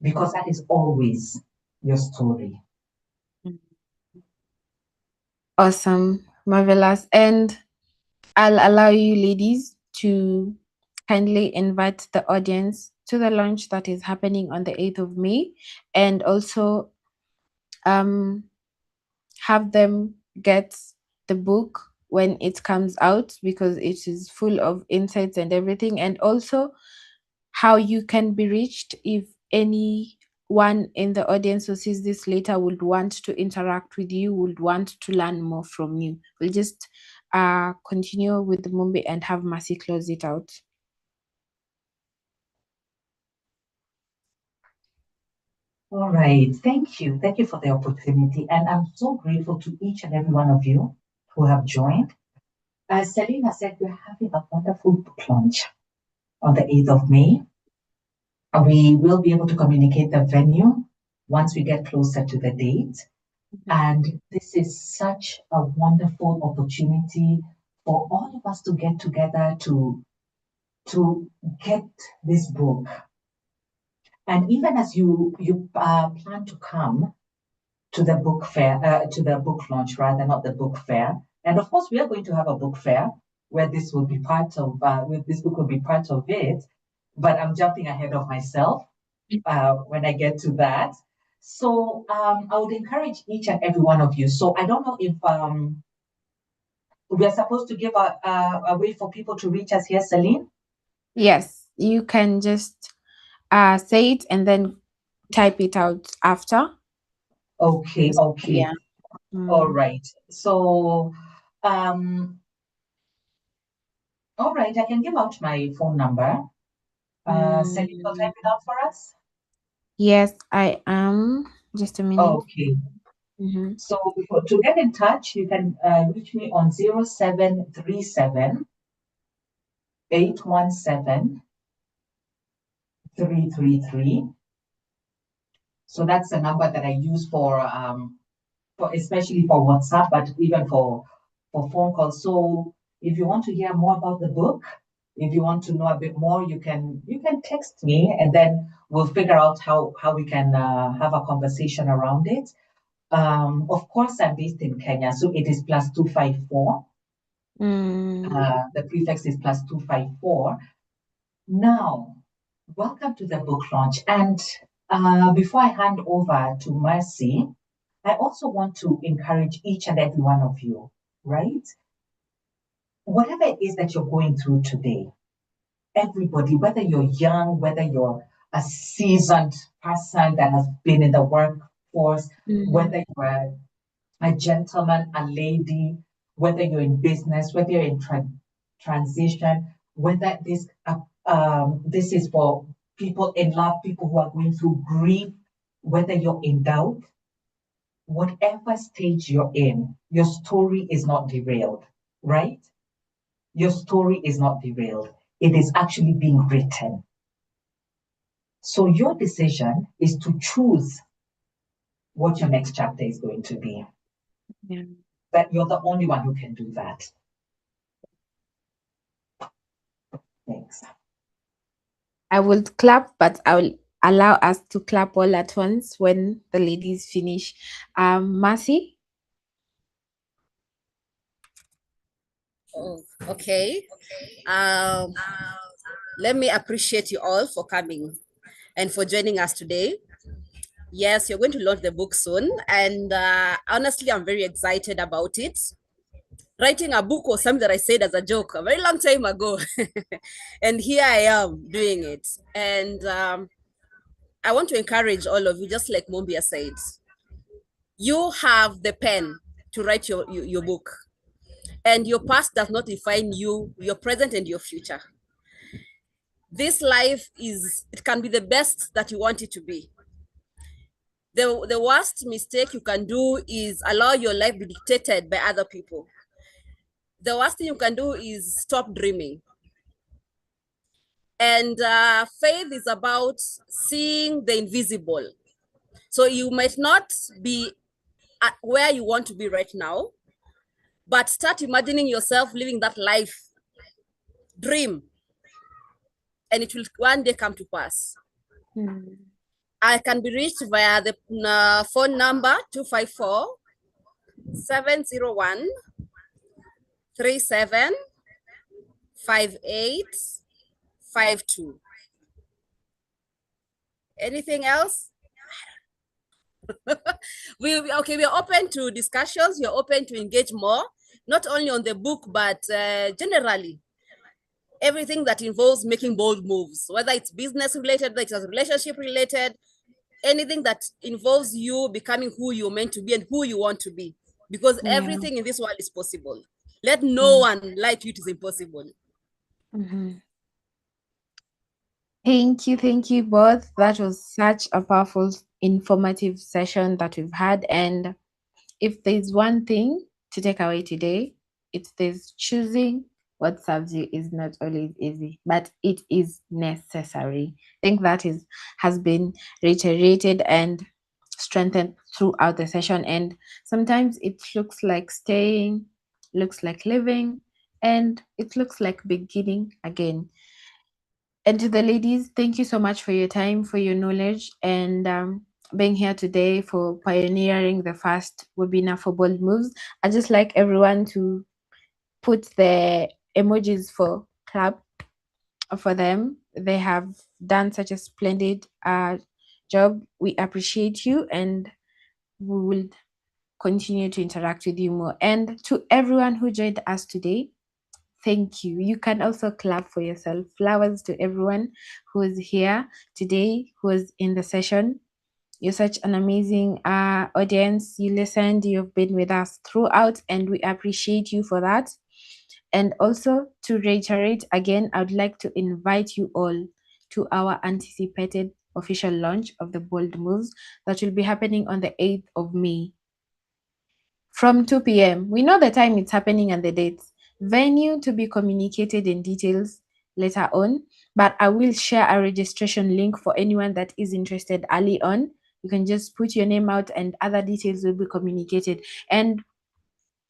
because that is always your story. Awesome, marvelous. And I'll allow you ladies to kindly invite the audience to the launch that is happening on the 8th of May, and also um, have them get the book when it comes out, because it is full of insights and everything, and also how you can be reached if anyone in the audience who sees this later would want to interact with you, would want to learn more from you. We'll just continue with the Mumbi and have Mercy close it out. All right. Thank you. Thank you for the opportunity. And I'm so grateful to each and every one of you who have joined. As Selena said, we're having a wonderful book launch on the 8th of May. We will be able to communicate the venue once we get closer to the date. And this is such a wonderful opportunity for all of us to get together to get this book. And even as you plan to come to the book fair, to the book launch, rather, not the book fair. And of course, we are going to have a book fair where this will be part of, where this book will be part of it. But I'm jumping ahead of myself when I get to that. So I would encourage each and every one of you. So I don't know if we are supposed to give a way for people to reach us here, Celine. Yes, you can just say it and then type it out after. Okay, okay. Yeah. All right. So, all right, I can give out my phone number. Celine, will type it out for us? Yes, I am. Just a minute. Okay. Mm-hmm. So to get in touch, you can reach me on 0737 817 333. So that's the number that I use for especially for WhatsApp, but even for phone calls. So if you want to hear more about the book, if you want to know a bit more, you can text me, and then we'll figure out how we can have a conversation around it. Of course, I'm based in Kenya, so it is +254. The prefix is +254. Now, welcome to the book launch. And before I hand over to Mercy, I also want to encourage each and every one of you, right? Whatever it is that you're going through today, everybody, whether you're young, whether you're a seasoned person that has been in the workforce, whether you're a gentleman, a lady, whether you're in business, whether you're in transition, whether this is for people in love, people who are going through grief, whether you're in doubt, whatever stage you're in, your story is not derailed, right? Your story is not derailed. It is actually being written. So your decision is to choose what your next chapter is going to be. Yeah. But you're the only one who can do that. Thanks. I will clap, but I will allow us to clap all at once when the ladies finish. Mercy? Oh, okay. Um, let me appreciate you all for coming and for joining us today. Yes, you're going to launch the book soon, and honestly, I'm very excited about it. Writing a book was something that I said as a joke a very long time ago, and here I am doing it. And I want to encourage all of you, just like Mumbia said, you have the pen to write your book, and your past does not define you, your present and your future. this life it can be the best that you want it to be. The worst mistake you can do is allow your life be dictated by other people. The worst thing you can do is stop dreaming. And faith is about seeing the invisible. So you might not be at where you want to be right now, but start imagining yourself living that life. Dream, and it will one day come to pass. I can be reached via the phone number 254 701 375852. Anything else? we are open to discussions. We are open to engage more, not only on the book, but generally everything that involves making bold moves, whether it's business related, whether it's relationship related, anything that involves you becoming who you're meant to be and who you want to be, because everything in this world is possible. Let no one lie to you, it is impossible. Thank you both. That was such a powerful, informative session that we've had. And if there's one thing to take away today, it's this: choosing what serves you is not always easy, but it is necessary. I think that has been reiterated and strengthened throughout the session. And sometimes it looks like staying, looks like living, and it looks like beginning again. And to the ladies, thank you so much for your time, for your knowledge, and being here today, for pioneering the first webinar for Bold Moves. I'd just like everyone to put the emojis for clap for them. They have done such a splendid job. We appreciate you, and we will continue to interact with you more. And to everyone who joined us today, thank you. You can also clap for yourself. Flowers to everyone who is here today, who is in the session. You're such an amazing audience. You listened, you've been with us throughout, and we appreciate you for that. And also, to reiterate again, I would like to invite you all to our anticipated official launch of the Bold Moves that will be happening on the 8th of May from 2 p.m. We know the time it's happening and the dates. Venue to be communicated in details later on, but I will share a registration link for anyone that is interested early on. You can just put your name out and other details will be communicated. And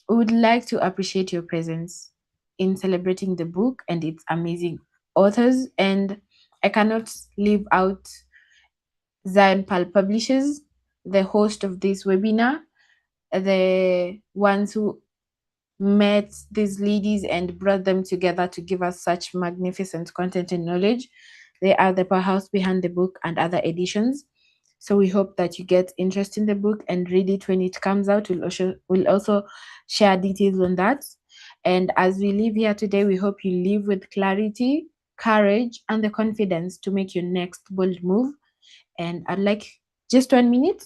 we would like to appreciate your presence in celebrating the book and its amazing authors. And I cannot leave out Zion Pal Publishers, the host of this webinar, the ones who met these ladies and brought them together to give us such magnificent content and knowledge. They are the powerhouse behind the book and other editions. So we hope that you get interest in the book and read it when it comes out. We'll also share details on that. And as we leave here today, we hope you live with clarity, courage, and the confidence to make your next bold move. And I'd like just 1 minute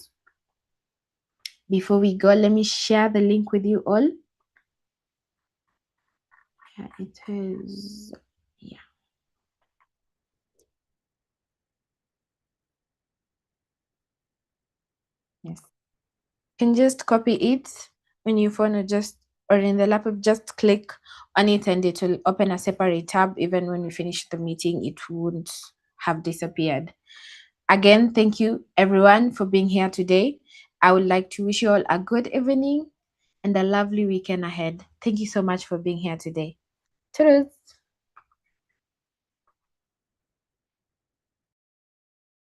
before we go. Let me share the link with you all. Yeah, it is. Yeah. Yes. You can just copy it on your phone or in the laptop. Just click on it and it will open a separate tab. Even when we finish the meeting, it won't have disappeared. Again, thank you everyone for being here today. I would like to wish you all a good evening and a lovely weekend ahead. Thank you so much for being here today. Toodles.